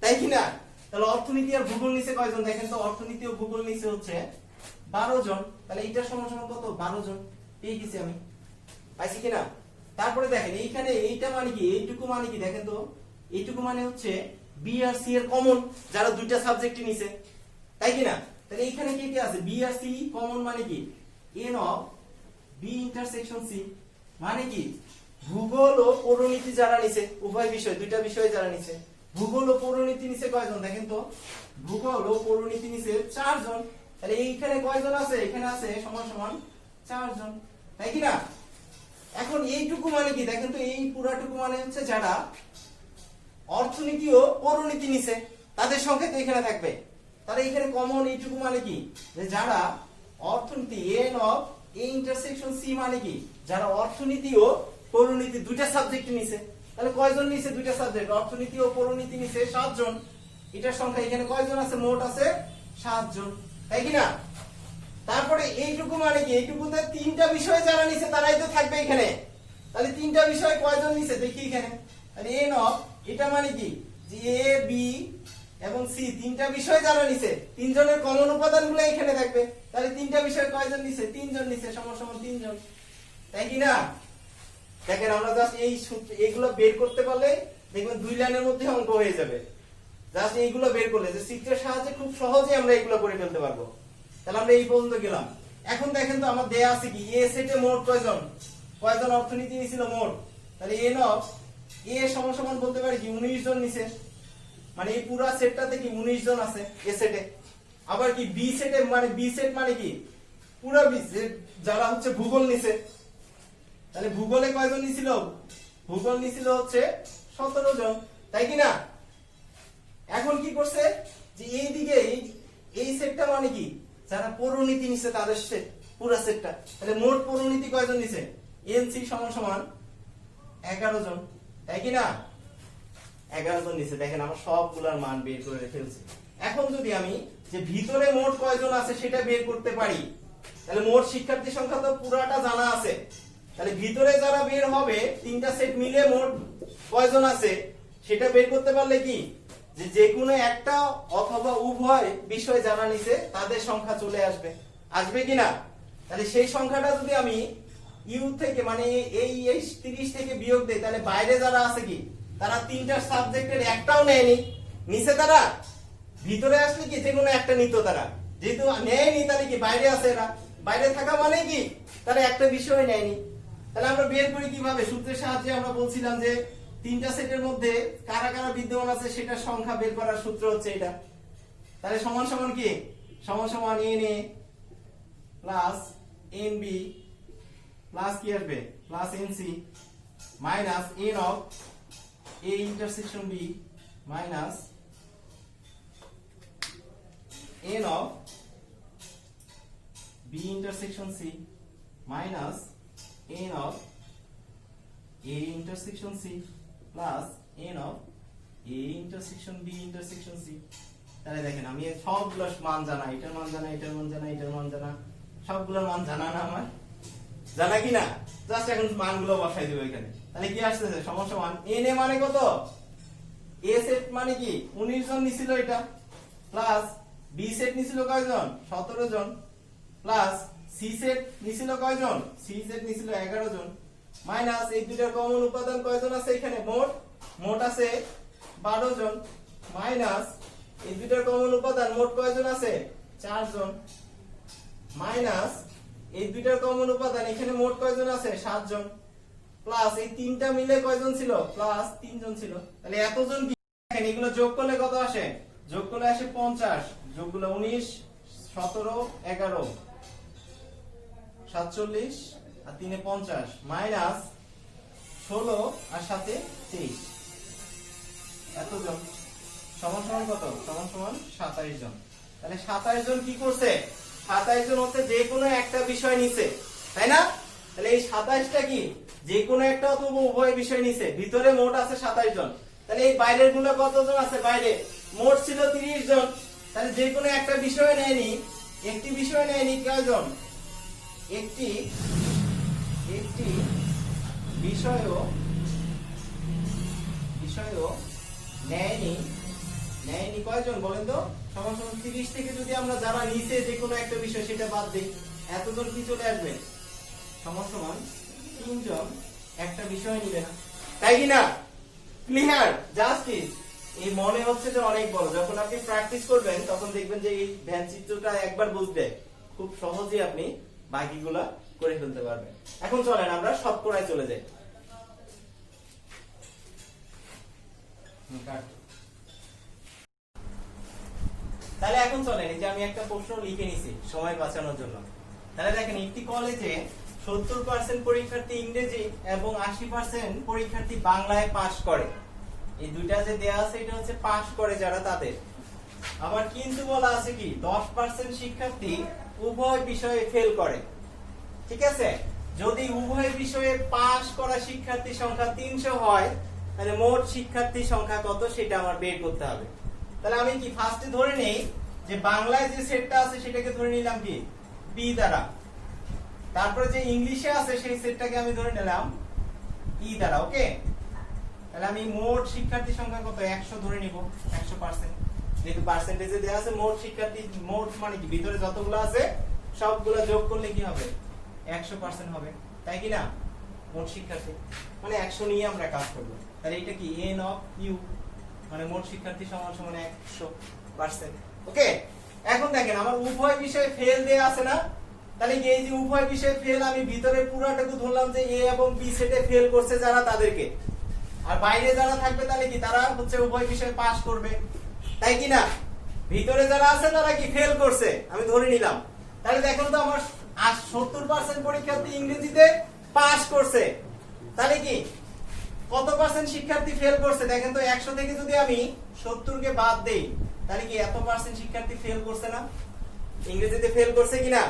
তাই কি না? তাহলে অর্থনীতি আর ভূগোল নিছে কয়জন? দেখেন তো, অর্থনীতি ও ভূগোল নিছে হচ্ছে 12 জন। তাহলে এইটার সমান সমান কত? 12 জন পেয়ে গেছি আমি, পাইছি কিনা? তারপরে দেখেন এইখানে এইটা মানে কি, এইটুকু মানে কি দেখেন তো, এইটুকু মানে হচ্ছে বি আর সি এর কমন, যারা দুইটা সাবজেক্টই নিছে, তাই কি না? তাহলে এইখানে কি কি আছে? বি আর সি কমন মানে কি n of B intersection C, মানে কি ভূগোল ও পৌরনীতি যারা নিছে, উভয় বিষয়, দুইটা বিষয় যারা নিছে, ভূগোল ও পৌরনীতি নিছে কয়জন? দেখেন তো, ভূগোল ও পৌরনীতি নিছে 4 জন। তাহলে এইখানে কয়জন আছে? এখানে আছে সমান সমান 4 জন, তাই কি না? এখন এইটুকু মানে কি দেখেন তো, এই পুরাটুকু মানে হচ্ছে যারা অর্থনীতি ও পৌরনীতি নিছে তাদের সংখ্যা তো এখানে থাকবে। তাহলে এখানে কমন এইটুকু মানে কি, যে যারা অর্থনীতি n of A intersection C, মানে কি যারা অর্থনীতি ও পৌরনীতি দুইটা সাবজেক্ট নিছে। তাহলে কয়জন নিছে? দুইটা সাবজেক্ট, অর্থনীতি ও পৌরনীতি নিছে 7 জন। এটার সংখ্যা এখানে কয়জন আছে? মোট আছে 7 জন, তাই কি না? তারপরে এইটুকু মানে কি, এইটুকুতে তিনটা বিষয় যারা নিছে তারাই তো থাকবে এখানে। তাহলে তিনটা বিষয় কয়জন নিছে দেখি এখানে। তাহলে এন অফ, এটা মানে কি যে এ বি এবং সি তিনটা বিষয় যারা নিছে, তিনজনের কমন উপাদানগুলো এখানে থাকবে। তাহলে তিনটা বিষয় কয়জন নিছে? 3 জন নিছে, সমান সমান 3 জন, তাই কি না? দেখেন আমরা জাস্ট এই এইগুলো বের করতে পারলে দেখবেন 2 লাইনের মধ্যে অঙ্ক হয়ে যাবে। জাস্ট এইগুলো বের করলে, যে চিত্রের সাহায্যে খুব সহজে আমরা এইগুলো করে ফেলতে পারবো। তাহলে আমরা এই পর্যন্ত গেলাম। এখন দেখেন তো আমার দেয়া আছে কি, এ সেটে মোট কয়জন, কয়জন অর্থনীতি নিছিল মোট। তাহলে এন অফ এ সমান সমান বলতে পারি কি 19 জন নিছে, মানে এই পুরো সেটটাতে কি 19 জন আছে এ সেটে। আবার কি বি সেটে, মানে বি সেট মানে কি পুরো বি সেট যারা হচ্ছে ভূগোল নিছে। তাহলে ভূগোলে কয়জন নিছিল? ভূগোল নিছিল হচ্ছে 17 জন, তাই কি না? এখন কি করছে, যে এই দিকে এই সেটটা মানে কি যারা পৌরনীতি নিছে তাদের সেট, পুরো সেটটা। তাহলে মোট পৌরনীতি কয়জন নিছে? এনসি সমান সমান 11 জন, তাই কি না? 11 জন নিছে। দেখেন আমরা সবগুলোর মান বের করে ফেলছি। এখন যদি আমি যে ভিতরে মোট কয়জন আছে সেটা বের করতে পারি, তাহলে মোট শিক্ষার্থী সংখ্যা তো পুরাটা জানা আছে। তাহলে ভিতরে যারা বের হবে তিনটা সেট মিলে মোট কয়জন আছে সেটা বের করতে পারলে কি, যে যে কোনো একটা অথবা উভয় বিষয় যারা নিছে তাদের সংখ্যা চলে আসবে, আসবে কি না? তাহলে সেই সংখ্যাটা যদি আমি ইউ থেকে, মানে এই 30 থেকে বিয়োগ দেই, তাহলে বাইরে যারা আছে কি তারা তিনটা সাবজেক্টের একটাও নেয়নি, নিছে তারা। ভিতরে আসলে কি যে কোনো একটা নিত তারা, যেহেতু নেয়নি তাহলে কি বাইরে আছে এরা, বাইরে থাকা মানে কি তারা একটা বিষয় নেয়নি। তাহলে আমরা বের করি কিভাবে? সূত্রের সাহায্যে আমরা বলছিলাম যে তিনটা সেটের মধ্যে কারা কারা বিদ্যমান আছে সেটার সংখ্যা বের করার সূত্র হচ্ছে এটা। তাহলে সমান সমান কি, সমান সমান n A plus n B plus কি আসবে, plus n C minus n of A intersection B minus n of B intersection C minus n of A intersection C plus n of A intersection B intersection C. তাহলে দেখেন আমি সবগুলোর মান জানা, এটার মান জানা, এটার মান জানা, এটার মান জানা, সবগুলোর মান জানা না আমার, জানা কি না? জাস্ট এখন মানগুলো বসাই দেব এখানে। তাহলে কি আসতেছে? সমান সমান এন এ মানে কত, এ সেট মানে কি 19 জন নিছিল এটা, প্লাস বি সেট নিছিল কয়জন? 17 জন, প্লাস সি সেট নিছিল কয়জন? সি সেট নিছিল 11 জন, মাইনাস এই দুইটার কমন উপাদান কয়জন আছে এখানে? মোট আছে 12 জন, মাইনাস এই দুইটার কমন উপাদান মোট কয়জন আছে? 4 জন, মাইনাস এই দুইটার কমন উপাদান এখানে মোট কয়জন আছে? 7 জন, প্লাস এই তিনটা মিলে কয়জন ছিল? প্লাস 3 জন ছিল। তাহলে এতজন কি, দেখেন এগুলো যোগ করলে কত আসে? যোগ করলে আসে 50, যোগগুলো 19 17 11 47 আর 3 এ 50 মাইনাস 16 আর 7 এ 23, এতজন সমান সমান কত? সমান সমান 27 জন। তাহলে 27 জন কি করছে? 27 জন হচ্ছে যে কোনো একটা বিষয় নিছে, তাই না? তাহলে এই 27টা কি যে কোনো একটা অথবা উভয় বিষয় নিছে, ভিতরে মোট আছে 27 জন। তাহলে এই বাইরের গুলো কতজন আছে? বাইরে মোট ছিল 30 জন। তাহলে যে কোনো একটা বিষয় নেয়নি, একটি বিষয় নেয়নি কয়জন? একটি বিষয়ও নেয়নি কয়জন বলেন তো? সমান সমান 30 থেকে যদি আমরা যারা নিচে যে কোনো একটা বিষয় সেটা বাদ দেই, এতজন কি চলে আসবে? সমান সমান 3 জন একটা বিষয় নিবে না, তাই কি না? ক্লিয়ার? জাস্টিস। এই মনে হচ্ছে যে অনেক বড়, যখন আপনি প্র্যাকটিস করবেন তখন দেখবেন যে এই ধ্যান চিত্রটা একবার বুঝলে খুব সহজেই আপনি বাকিগুলা করে ফেলতে পারবেন। এখন চলেন আমরা শতকরায় চলে যাই। তাহলে এখন চলেন, এই যে আমি একটা প্রশ্ন লিখে নিছি সময় বাঁচানোর জন্য। তাহলে দেখেন, একটি কলেজে 70% পরীক্ষার্থী ইংরেজি এবং 80% পরীক্ষার্থী বাংলায় পাস করে। এই দুইটা যে দেয়া আছে এটা হচ্ছে পাস করে যারা তাদের। আবার কিন্তু বলা আছে কি 10% শিক্ষার্থী উভয় বিষয়ে ফেল করে। ঠিক আছে? যদি উভয় বিষয়ে পাস করা শিক্ষার্থী সংখ্যা 300 হয়, তাহলে মোট শিক্ষার্থী সংখ্যা কত সেটা আমার বের করতে হবে। তাহলে আমি কি ফার্স্টে ধরে নেই যে বাংলায় যে সেটটা আছে সেটাকে ধরে নিলাম কি বি দ্বারা, তারপরে যে ইংলিশে আছে সেই সেটটাকে আমি ধরে নিলাম ই দ্বারা। ওকে, তাহলে আমি মোট শিক্ষার্থী সংখ্যা কত 100 ধরে নিব, 100%। যেহেতু পার্সেন্টেজে দেওয়া আছে মোট শিক্ষার্থী, মোট মানে কি ভিতরে যতগুলো আছে সবগুলো যোগ করলে কি হবে 100% হবে, তাই কি না? মোট শিক্ষার্থী মানে 100 নিয়ে আমরা কাজ করব। তাহলে এটা কি n অফ u মানে মোট শিক্ষার্থী সমান সমান 100%। ওকে, এখন দেখেন আমার উভয় বিষয়ে ফেল দেয়া আছে না? তাহলে কি এই যে উভয় বিষয়ে ফেল, আমি ভিতরে পুরোটাকে ধরলাম যে a এবং b সেটে ফেল করছে যারা তাদেরকে, আর বাইরে যারা থাকবে তাহলে কি তারা হচ্ছে উভয় বিষয়ে পাস করবে, তাই কি না? ভিতরে যারা আছে তারা কি ফেল করছে আমি ধরে নিলাম। তাহলে দেখেন তো আমার 70% পরীক্ষার্থী ইংরেজিতে পাস করছে, তাহলে কি কত পার্সেন্ট শিক্ষার্থী ফেল করছে? দেখেন তো 100 থেকে যদি আমি 70 কে বাদ দেই তাহলে কি এত পার্সেন্ট শিক্ষার্থী ফেল করছে না? ইংরেজিতে ফেল করছে কিনা?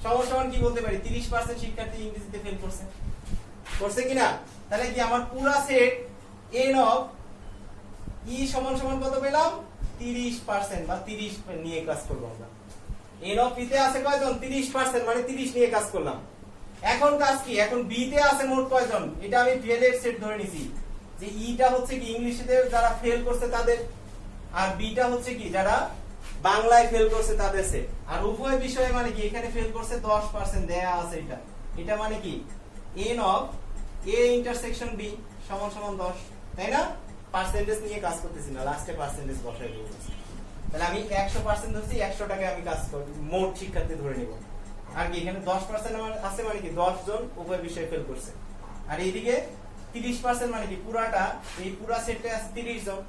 সমান সমান কি বলতে পারি 30% শিক্ষার্থী ইংরেজিতে ফেল করছে কিনা? তাহলে কি আমার পুরো সেট n অফ ই সমান সমান কত পেলাম 30% বা 30 নিয়ে কাজ করব আমরা। n অফ ই তে আছে কয়জন 30% মানে 30 নিয়ে কাজ করলাম। এখন কাজ কি, এখন বি তে আছে মোট কয়জন, এটা আমি ফেলের সেট ধরে নিছি যে ইটা হচ্ছে কি ইংলিশে যারা ফেল করছে তাদের, আর বিটা হচ্ছে কি যারা বাংলায় ফেল করছে তাদের সেট। আর উভয় বিষয়ে মানে কি এখানে ফেল করছে 10% দেয়া আছে, এটা মানে কি n of a intersection b সমান সমান 10, তাই না? পার্সেন্টেজ নিয়ে কাজ করতেছি না, লাস্টে পার্সেন্টেজ বসাই দেব। তাহলে আমি 100% ধরছি, 100 টাকা আমি কাজ করব, মোট শিক্ষার্থী ধরে নিব। আর কি এখানে 10% আমার আছে মানে কি 10 জন উভয় বিষয়ে ফেল করছে, আর এইদিকে 30% মানে কি পুরাটা এই পুরা সেটে আছে 30 জন।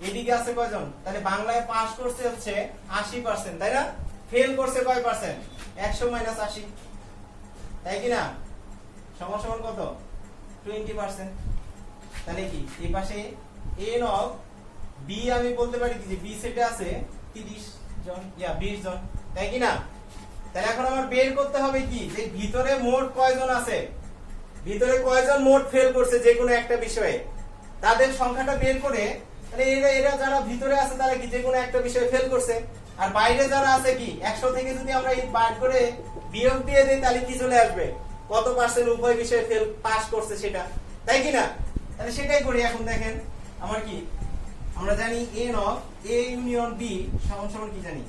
এদিকে আছে কয়জন? তাহলে বাংলায় পাস করছে হচ্ছে 80%, তাই না? ফেল করছে কয় পার্সেন্ট? 100 মাইনাস 80, তাই কি না? সমান সমান কত 20%। তাহলে কি এই পাশে n অফ b আমি বলতে পারি কি যে b সেটে আছে 30 জন ইয়া 20 জন, তাই কি না? তাহলে এখন আমার বের করতে হবে কি যে ভিতরে মোট কয়জন আছে, ভিতরে কয়জন মোট ফেল করছে যে কোনো একটা বিষয়ে, তাদের সংখ্যাটা বের করে তাহলে এরা যারা ভিতরে আছে তারা কি যে কোনো একটা বিষয়ে ফেল করছে, আর বাইরে যারা আছে কি 100 থেকে যদি আমরা এই বার করে বিয়োগ দিয়ে দেই তাহলে কি চলে আসবে কত পার্সেন্ট উভয় বিষয়ে ফেল পাস করছে সেটা, তাই কি না? তাহলে সেটাই করি। এখন দেখেন আমার কি আমরা জানি n of a union b সমান সমান কি জানি,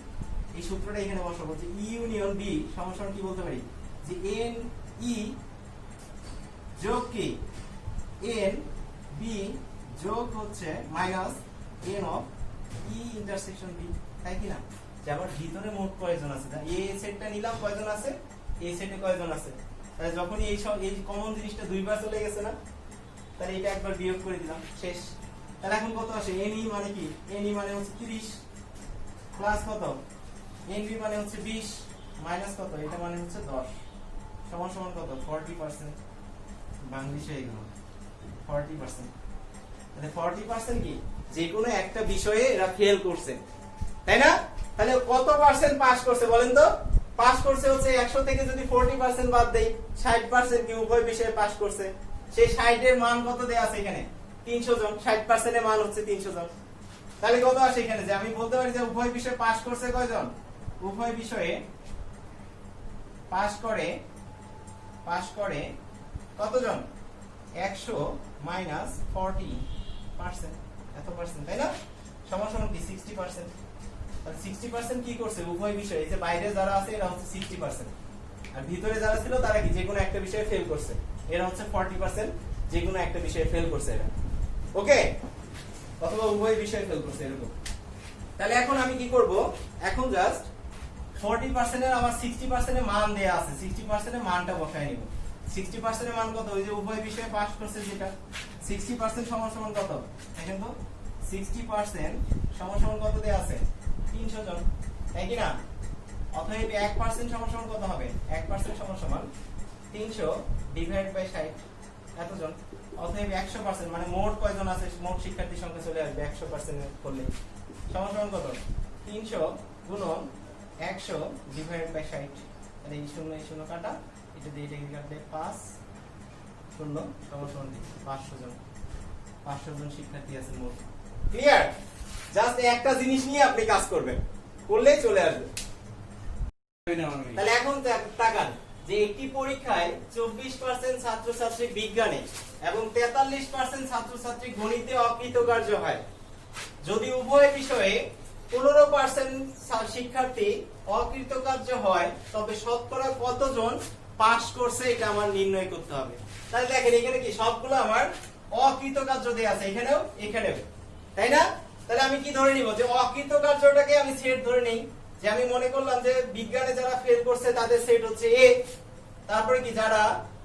এই সূত্রটা এখানে বসাবো যে e ইউনিয়ন b সমান সমান কি বলতে পারি যে n e যোগ কি n b যোগ হচ্ছে minus n of e intersection b, তাই কি না? যে আমার ভিতরে মোট কয়জন আছে, এই সেটটা নিলাম কয়জন আছে, এই সেটে কয়জন আছে, তাহলে যখন এই কমন জিনিসটা দুইবার চলে গেছে না, তাহলে এটা একবার বিয়োগ করে দিলাম, শেষ। তাহলে এখন কত আসে n e মানে কি n e মানে হচ্ছে 30 প্লাস কত n b মানে হচ্ছে 20 মাইনাস কত এটা মানে হচ্ছে 10 সমান সমান কত 40%। বাংলাদেশে এগুলো 40%, তাহলে 40% কি যে কোনো একটা বিষয়ে এরা ফেল করছে, তাই না? তাহলে কত পার্সেন্ট পাস করছে বলেন তো? পাস করছে হচ্ছে 100 থেকে যদি 40% বাদ দেই 60% কি উভয় বিষয়ে পাস করছে। সেই 60 এর মান কত দেয়া আছে এখানে 300 জন, 60% এর মান হচ্ছে 300 জন। তাহলে কত আসে এখানে যে আমি বলতে পারি যে উভয় বিষয়ে পাস করছে কয়জন, উভয় বিষয়ে পাস করে কতজন 100 মাইনাস 40%, এত পার্সেন্ট, তাই না? সমান সমান কি 60%। তাহলে 60% কি করছে উভয় বিষয়ে, এই যে বাইরে যারা আছে এরা হচ্ছে 60%, আর ভিতরে যারা ছিল তারা কি যে কোনো একটা বিষয়ে ফেল করছে, এরা হচ্ছে 40%, যে কোনো একটা বিষয়ে ফেল করছে এরা, ওকে, অথবা উভয় বিষয়ে ফেল করছে এরকম। তাহলে এখন আমি কি করব, এখন জাস্ট 40% এর আমার 60% এর মান দেয়া আছে, 60% এর মানটা বসায় নিব। 60% এর মান কত, ওই যে উভয় বিষয়ে পাস করছে যেটা, 60% সমান সমান কত দেখেন তো, 60% সমান সমান কত দেয়া আছে 300 জন, তাই কি না? অতএব 1% সমান সমান কত হবে, 1% সমান সমান 300 ডিভাইড বাই 60 এতজন। অতএব 100% মানে মোট কয়জন আছে, মোট শিক্ষার্থীর সংখ্যা চলে আসবে 100% করলে সমান সমান কত 300 গুণন 100 ডিভাইড বাই 60। তাহলে এই শূন্য কাটা, এটা দিয়ে এটা কাটলে 5 শূন্য সমান সমান 500 জন, 500 জন শিক্ষার্থী আছে মোট। ক্লিয়ার? জাস্ট একটা জিনিস নিয়ে আপনি কাজ করবেন, করলেই চলে আসবে। তাহলে এখন তাকান যে একটি পরীক্ষায় 24% ছাত্রছাত্রী বিজ্ঞানে এবং 43% ছাত্রছাত্রী গণিতে অকৃতকার্য হয়। যদি উভয় বিষয়ে 15% শিক্ষার্থী অকৃতকার্য হয়, তবে শতকরা কতজন পাস করছে এটা আমার নির্ণয় করতে হবে। তাহলে দেখেন এখানে কি সবগুলো আমার অকৃতকার্য দেয়া আছে, এখানেও, তাই না? তাহলে আমি কি ধরে নিব যে অকৃতকার্যটাকে আমি সেট ধরে নেই, যে আমি মনে করলাম যে বিজ্ঞানে যারা ফেল করছে তাদের সেট হচ্ছে এ, তারপরে কি যারা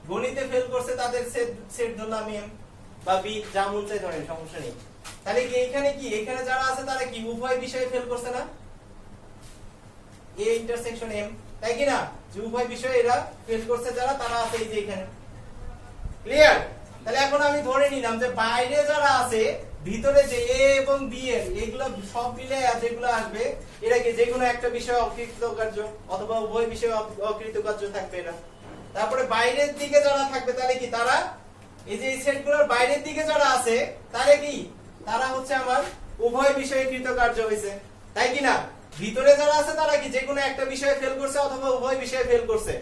গণিতে ফেল করছে তাদের সেট ধরলাম এম বা বি, যা মন চাই ধরেন, সমস্যা নেই। তাহলে কি এখানে যারা আছে তারা কি উভয় বিষয়ে ফেল করছে না, এ ইন্টারসেকশন এম, তাই কি না? যে উভয় বিষয়ে এরা ফেল করছে যারা, তারা আছে এই যে এখানে। ক্লিয়ার? তাহলে এখন আমি ধরে নিলাম যে বাইরে যারা আছে, ভিতরে যে এ এবং বি এর এগুলো সব মিলে যেগুলো আসবে এরা কি যে কোনো একটা বিষয়ে অকৃতকার্য অথবা উভয় বিষয়ে অকৃতকার্য থাকবে এরা। তারপরে বাইরের দিকে যারা থাকবে তাহলে কি তারা এই যে এই সেটগুলোর বাইরের দিকে যারা আছে তারা হচ্ছে আমার উভয় বিষয়ে কৃতকার্য হয়েছে, তাই কি না? ভিতরে যারা আছে তারা কি যে কোনো একটা বিষয়ে ফেল করছে অথবা উভয় বিষয়ে ফেল করছে,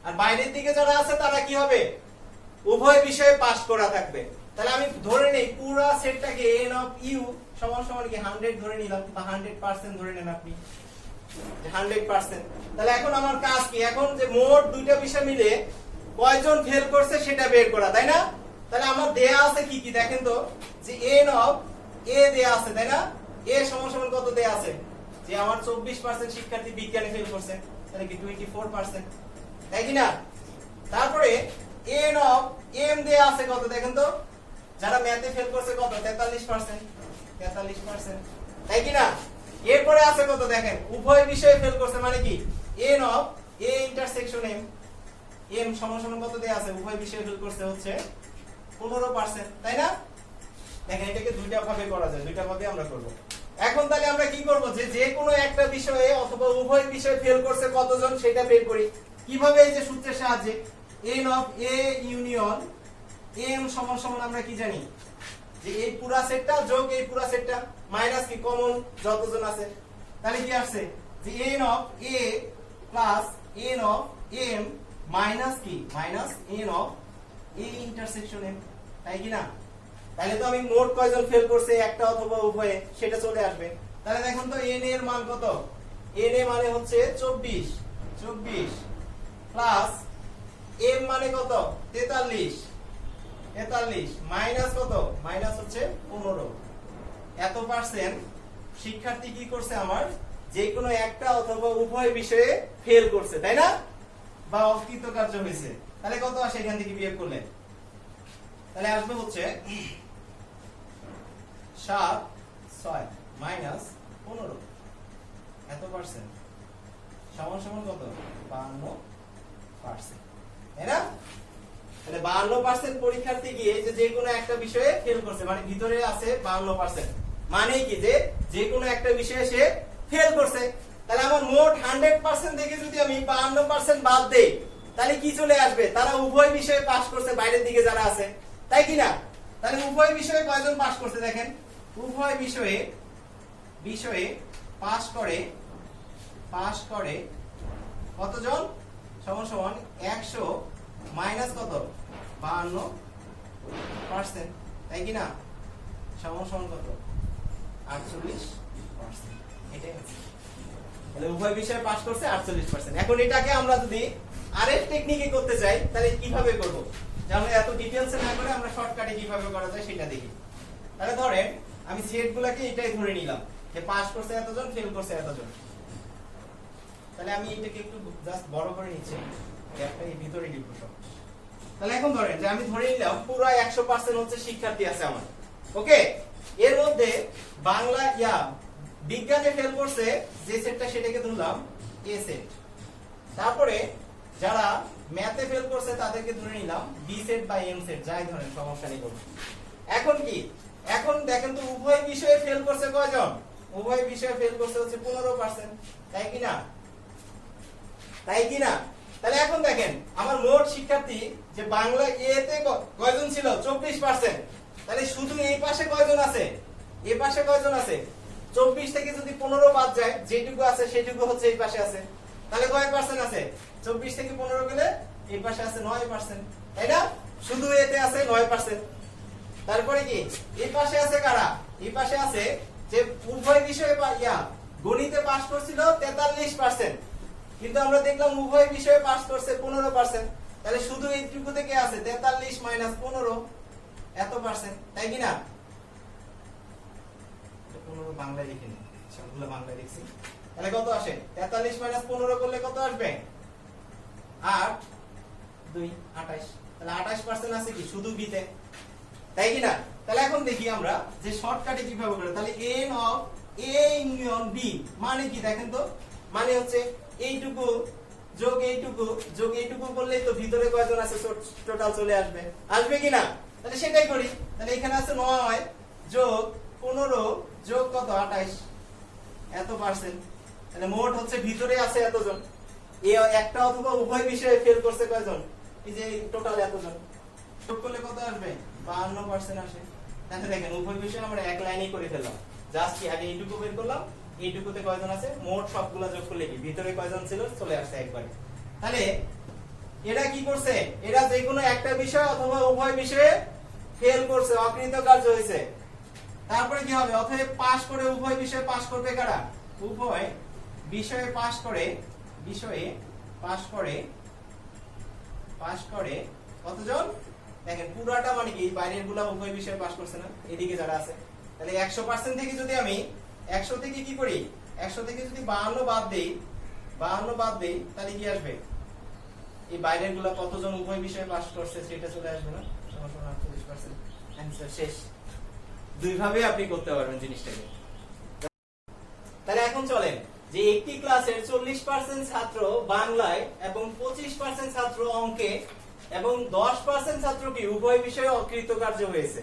আর বাইরের দিকে যারা আছে তারা কি হবে, উভয় বিষয়ে পাস করা থাকবে। তাহলে আমি ধরে নেই পুরো সেটটাকে n অফ u সমান সমান কি 100 ধরে নিলাম, বা 100% ধরে নেন আপনি 100%। তাহলে এখন আমার কাজ কি, এখন যে মোট দুইটা বিষয় মিলে কয়জন ফেল করছে সেটা বের করা, তাই না? তাহলে আমার দেয়া আছে কি কি দেখেন তো, যে n অফ a দেয়া আছে, তাই না? a সমান সমান কত দেয়া আছে, যে আমার 24% শিক্ষার্থী বিজ্ঞানে ফেল করছে, তাহলে কি 24%, তাই কি না? তারপরে n অফ m দেয়া আছে কত দেখেন তো, যারা ম্যাথে ফেল করছে কত 43%, তাই কি না? এরপরে আছে কত দেখেন, উভয় বিষয়ে ফেল করছে মানে কি n of a intersection m সমান সমান কত দেয়া আছে, উভয় বিষয়ে ফেল করছে হচ্ছে 15%, তাই না? দেখেন এটাকে দুইটা ভাবে করা যায়, দুইটা ভাবে আমরা করব। এখন তাহলে আমরা কি করব, যে কোনো একটা বিষয়ে অথবা উভয় বিষয়ে ফেল করছে কতজন সেটা বের করি। কিভাবে? এই যে সূত্রের সাহায্যে n of a union m সমান সমান আমরা কি জানি, যে এই পুরা সেটটা যোগ এই পুরা সেটটা মাইনাস কি কমন যতজন আছে, তাহলে কি আসছে যে n of a plus n of m minus কি minus n of a intersection m, তাই কি না? তাহলে তো আমি মোট কয়জন ফেল করছে একটা অথবা উভয়ে সেটা চলে আসবে। তাহলে দেখুন তো n এর মান কত, n এর মানে হচ্ছে 24 প্লাস m মানে কত 43 মাইনাস কত, মাইনাস হচ্ছে 15, এত পার্সেন্ট শিক্ষার্থী কি করছে আমার যে কোনো একটা অথবা উভয় বিষয়ে ফেল করছে, তাই না? বা অকৃতকার্য হয়েছে। তাহলে কত আসে এখান থেকে বিয়োগ করলে, তাহলে আসবে হচ্ছে 7 মাইনাস 15 এত পার্সেন্ট সমান সমান কত 52%, তাই না? তাহলে 52% পরীক্ষার্থী গিয়ে যে কোনো একটা বিষয়ে ফেল করছে, মানে ভিতরে আছে 52%, মানে কি যে কোনো একটা বিষয়ে সে ফেল করছে। তাহলে আমার মোট 100% থেকে যদি আমি 52% বাদ দেই তাহলে কি চলে আসবে, তারা উভয় বিষয়ে পাস করছে বাইরের দিকে যারা আছে, তাই কি না? তাহলে উভয় বিষয়ে কয়জন পাস করছে দেখেন, উভয় বিষয়ে পাস করে কতজন সমান সমান 100 মাইনাস কত 52%, তাই কি না? সমান সমান কত 48%। এটাই আছে। তাহলে উভয় বিষয়ে পাস করছে 48%। এখন এটাকে আমরা যদি আরেক টেকনিকে করতে চাই তাহলে কিভাবে করব? যেমন এত ডিটেইলসে না করে আমরা শর্টকাটে কিভাবে করা যায় সেটা দেখি। তাহলে ধরেন আমি সেটগুলোকে এটাই ধরে নিলাম যে পাস করছে এতজন, ফেল করছে এতজন। তাহলে আমি এটাকে একটু জাস্ট বড় করে নিচ্ছি, গ্যাপটা এই ভিতরে লিখব সব। তাহলে এখন ধরেন যে আমি ধরে নিলাম পুরো 100% হচ্ছে শিক্ষার্থী আছে আমার। ওকে, এর মধ্যে বাংলা বিজ্ঞানে ফেল করছে যে সেটটা সেটাকে ধরলাম এ সেট। তারপরে যারা ম্যাথে ফেল করছে তাদেরকে ধরে নিলাম বি সেট বা এম সেট, যাই ধরেন সমস্যা নেই কোনো। এখন কি, এখন দেখেন তো উভয় বিষয়ে ফেল করছে কয়জন? উভয় বিষয়ে ফেল করছে হচ্ছে 15%, তাই কি না? তাই কি না? তাহলে এখন দেখেন আমার মোট শিক্ষার্থী যে বাংলা এ তে কয়জন ছিল? 24%। তাহলে শুধু এই পাশে কয়জন আছে? এই পাশে কয়জন আছে? 24 থেকে যদি 15 বাদ যায়, যেটুকু আছে সেটুকু হচ্ছে এই পাশে আছে। তাহলে কয় পার্সেন্ট আছে? 24 থেকে 15 গেলে এই পাশে আছে 9%, তাই না? শুধু এতে আছে 9%। তারপরে কি এই পাশে আছে কারা? এই পাশে আছে যে উভয় বিষয়ে গণিতে পাস করছিল 43%, কিন্তু আমরা দেখলাম উভয় বিষয়ে পাস করছে 15%। তাহলে শুধু এইটুকু থেকে আছে 43 মাইনাস 15 এত পার্সেন্ট, তাই কি না? 15 বাংলায় লিখে নিই, সবগুলো বাংলায় লিখছি। তাহলে কত আসে? 43 মাইনাস 15 করলে কত আসবে? 8 2 28। তাহলে 28% আছে কি শুধু বিতে, তাই কি না? তাহলে এখন দেখি আমরা যে শর্টকাটে কিভাবে করে। তাহলে n of a union b মানে কি দেখেন তো? মানে হচ্ছে এইটুকু যোগ এইটুকু যোগ এইটুকু করলেই তো ভিতরে কয়জন আছে টোটাল চলে আসবে, আসবে কি না? তাহলে সেটাই করি। তাহলে এখানে আছে 9 যোগ 15 যোগ কত 28 এত পার্সেন্ট। তাহলে মোট হচ্ছে ভিতরে আছে এতজন। এই একটা অথবা উভয় বিষয়ে ফেল করছে কয়জন? এই যে টোটাল এতজন যোগ করলে কত আসবে? 52% আসে। তাহলে দেখেন উভয় বিষয়ে আমরা এক লাইনেই করে ফেললাম। জাস্ট কি আগে এইটুকু বের করলাম, এইটুকুতে কয়জন আছে, মোট সবগুলা যোগ করলে কি ভিতরে কয়জন ছিল চলে আসছে একবারে। তাহলে এরা কি করছে? এরা যে কোনো একটা বিষয় অথবা উভয় বিষয়ে ফেল করছে, অকৃতকার্য হয়েছে। তারপরে কি হবে? অতএব পাস করে উভয় বিষয়ে পাস করবে কারা? উভয় বিষয়ে পাস করে, বিষয়ে পাস করে কতজন? দেখেন পুরাটা মানে কি বাইরের গুলা উভয় বিষয়ে পাস করছে না, এদিকে যারা আছে। তাহলে 100% থেকে যদি আমি 100 থেকে কি করি? 100 থেকে যদি 52 বাদ দেই, 52 বাদ দেই, তাহলে কি আসবে? এই বাইরের গুলা কতজন উভয় বিষয়ে পাস করছে সেটা চলে আসবে না? 48%। आंसर শেষ। দুই ভাবে আপনি করতে পারবেন জিনিসটাকে। তাহলে এখন চলেন যে একটি ক্লাসের 40% ছাত্র বাংলায় এবং 25% ছাত্র অঙ্কে এবং 10% ছাত্র কি উভয় বিষয়ে অকৃতকার্য হয়েছে।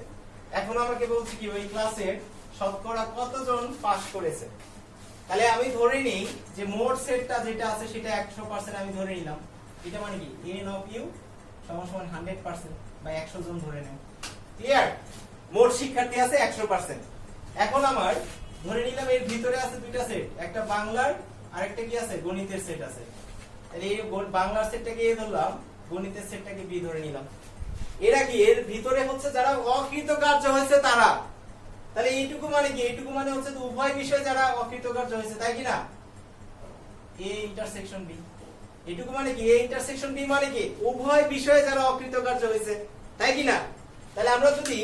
এখন আমাকে বলছি কি ওই ক্লাসের শতকরা কতজন পাস করেছে। তাহলে আমি ধরে নিই যে মোট সেটটা যেটা আছে সেটা 100% আমি ধরে নিলাম। এটা মানে কি n of u সমান সমান 100% বা 100 জন ধরে নেন। ক্লিয়ার? মোট শিক্ষার্থী আছে 100%। এখন আমার ধরে নিলাম এর ভিতরে আছে দুইটা সেট, একটা বাংলার আর একটা কি আছে গণিতের সেট আছে। তাহলে এই বাংলার সেটটাকে a ধরলাম, গণিতের সেটটাকে b ধরে নিলাম। এরা কি এর ভিতরে হচ্ছে যারা অকৃতকার্য হয়েছে তারা। তাহলে এইটুকু মানে কি? এইটুকু মানে হচ্ছে উভয় বিষয়ে যারা অকৃতকার্য হয়েছে, তাই কি না? a intersection b। এইটুকু মানে কি? a ইন্টারসেকশন b মানে কি উভয় বিষয়ে যারা অকৃতকার্য হয়েছে, তাই কি না? তাহলে আমরা যদি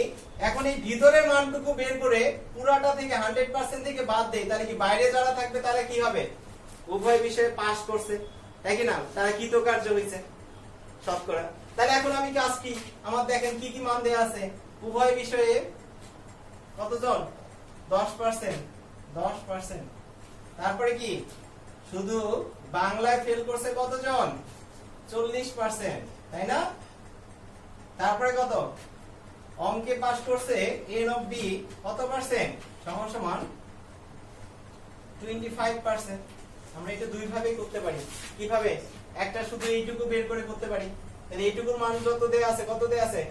এখন এই ভিতরের মানটুকু বের করে পুরাটা থেকে 100% থেকে বাদ দেই, তাহলে কি বাইরে যারা থাকবে তারা কি হবে? উভয় বিষয়ে পাস করছে, তাই কি না? তারা কৃতকার্য হয়েছে শতকরা। তাহলে এখন আমি কাজ কি? আমার দেখেন কি কি মান দেয়া আছে। উভয় বিষয়ে কতজন? 10%, 10%। তারপরে কি শুধু বাংলায় ফেল করছে কতজন? 40%, তাই না? তারপরে কত? অঙ্কে পাস করছে n of b কত পার্সেন্ট? সমান সমান 25%। আমরা এটা দুই ভাবে করতে পারি। কিভাবে? একটা শুধু এইটুকু বের করে করতে পারি। তাহলে এইটুকুর মান যত দেয়া আছে, কত দেয়া আছে?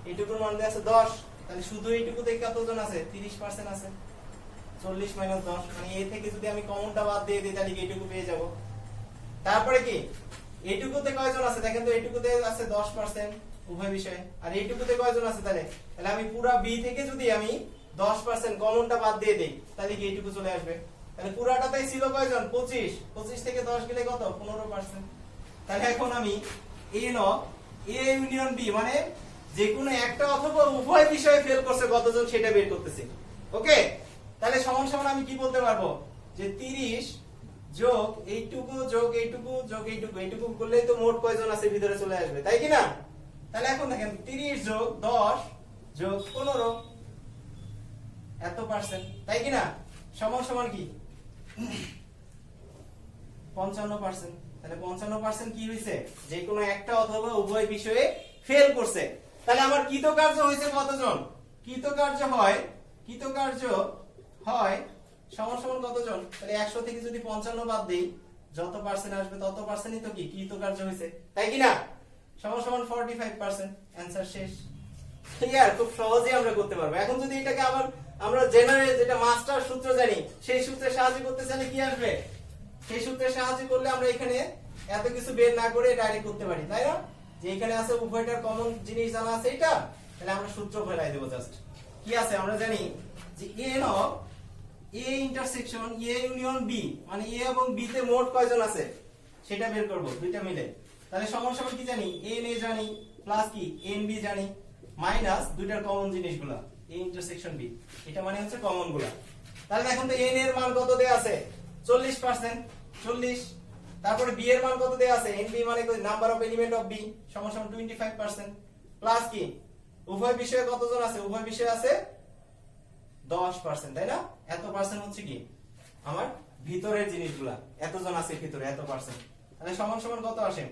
এইটুকুর মান দেয়া আছে 10। তাহলে শুধু এইটুকু থেকে কতজন আছে? 30% আছে। 40 - 10 মানে a থেকে যদি আমি কমনটা বাদ দিয়ে দিই তাহলে এইটুকু পেয়ে যাব। তারপরে কি এইটুকুতে কয়জন আছে দেখেন তো, এইটুকুতে আছে 10% উভয় বিষয়ে, আর এইটুকুতে কয়জন আছে তাহলে তাহলে আমি পুরা বি থেকে যদি আমি 10% কমনটা বাদ দিয়ে দেই তাহলে কি এইটুকু চলে আসবে। তাহলে পুরাটাতেই ছিল কয়জন 25, 25 থেকে 10 গেলে কত 15%। তাহলে এখন আমি এ ইউনিয়ন বি মানে যে কোনো একটা অথবা উভয় বিষয়ে ফেল করছে কতজন সেটা বের করতেছি। ওকে, তাহলে সমান সমান আমি কি বলতে পারবো যে 30 যোগ এইটুকু যোগ এইটুকু যোগ এইটুকু, এইটুকু করলেই তো মোট কয়জন আছে ভিতরে চলে আসবে, তাই কি না? তাহলে এখন দেখেন 30 যোগ 10 যোগ 15 এত পার্সেন্ট, তাই কি না? সমান সমান কি 55%। তাহলে 55% কি হয়েছে যে কোনো একটা অথবা উভয় বিষয়ে ফেল করছে। তাহলে আমার কৃতকার্য হয়েছে কতজন? কৃতকার্য হয় সমান সমান কতজন? তাহলে 100 থেকে যদি 55 বাদ দেই যত পার্সেন্ট আসবে তত পার্সেন্টই তো কি কৃতকার্য হয়েছে, তাই কি না? সমান সমান 45%। অ্যানসার শেষ। ক্লিয়ার? খুব সহজেই আমরা করতে পারবো। এখন যদি এটাকে আবার আমরা জেনারেল যেটা মাস্টার সূত্র জানি সেই সূত্রে সাহায্য করতে চাইলে কি আসবে? সেই সূত্রে সাহায্য করলে আমরা এখানে এত কিছু বের না করে ডাইরেক্ট করতে পারি, তাই না? যে এখানে আছে উভয়টার কমন জিনিস জানা আছে এটা, তাহলে আমরা সূত্র ফেলাই দেব। জাস্ট কি আছে আমরা জানি যে n of a intersection a union b মানে a এবং b তে মোট কয়জন আছে সেটা বের করব দুইটা মিলে। তাহলে সমান সমান কি জানি n a জানি প্লাস কি n b জানি মাইনাস দুইটার কমন জিনিসগুলা a ইন্টারসেকশন b, এটা মানে হচ্ছে কমন গুলা। তাহলে দেখুন তো n এর মান কত দেয়া আছে 40%, 40। তারপরে b এর মান কত দেয়া আছে nb মানে number of element of b সমান সমান 25% প্লাস কি উভয় বিষয়ে কতজন আছে? উভয় বিষয়ে আছে 10%, তাই না? এত পার্সেন্ট হচ্ছে কি আমার ভিতরের জিনিসগুলা, এতজন আছে ভিতরে এত পার্সেন্ট। তাহলে সমান সমান কত আসে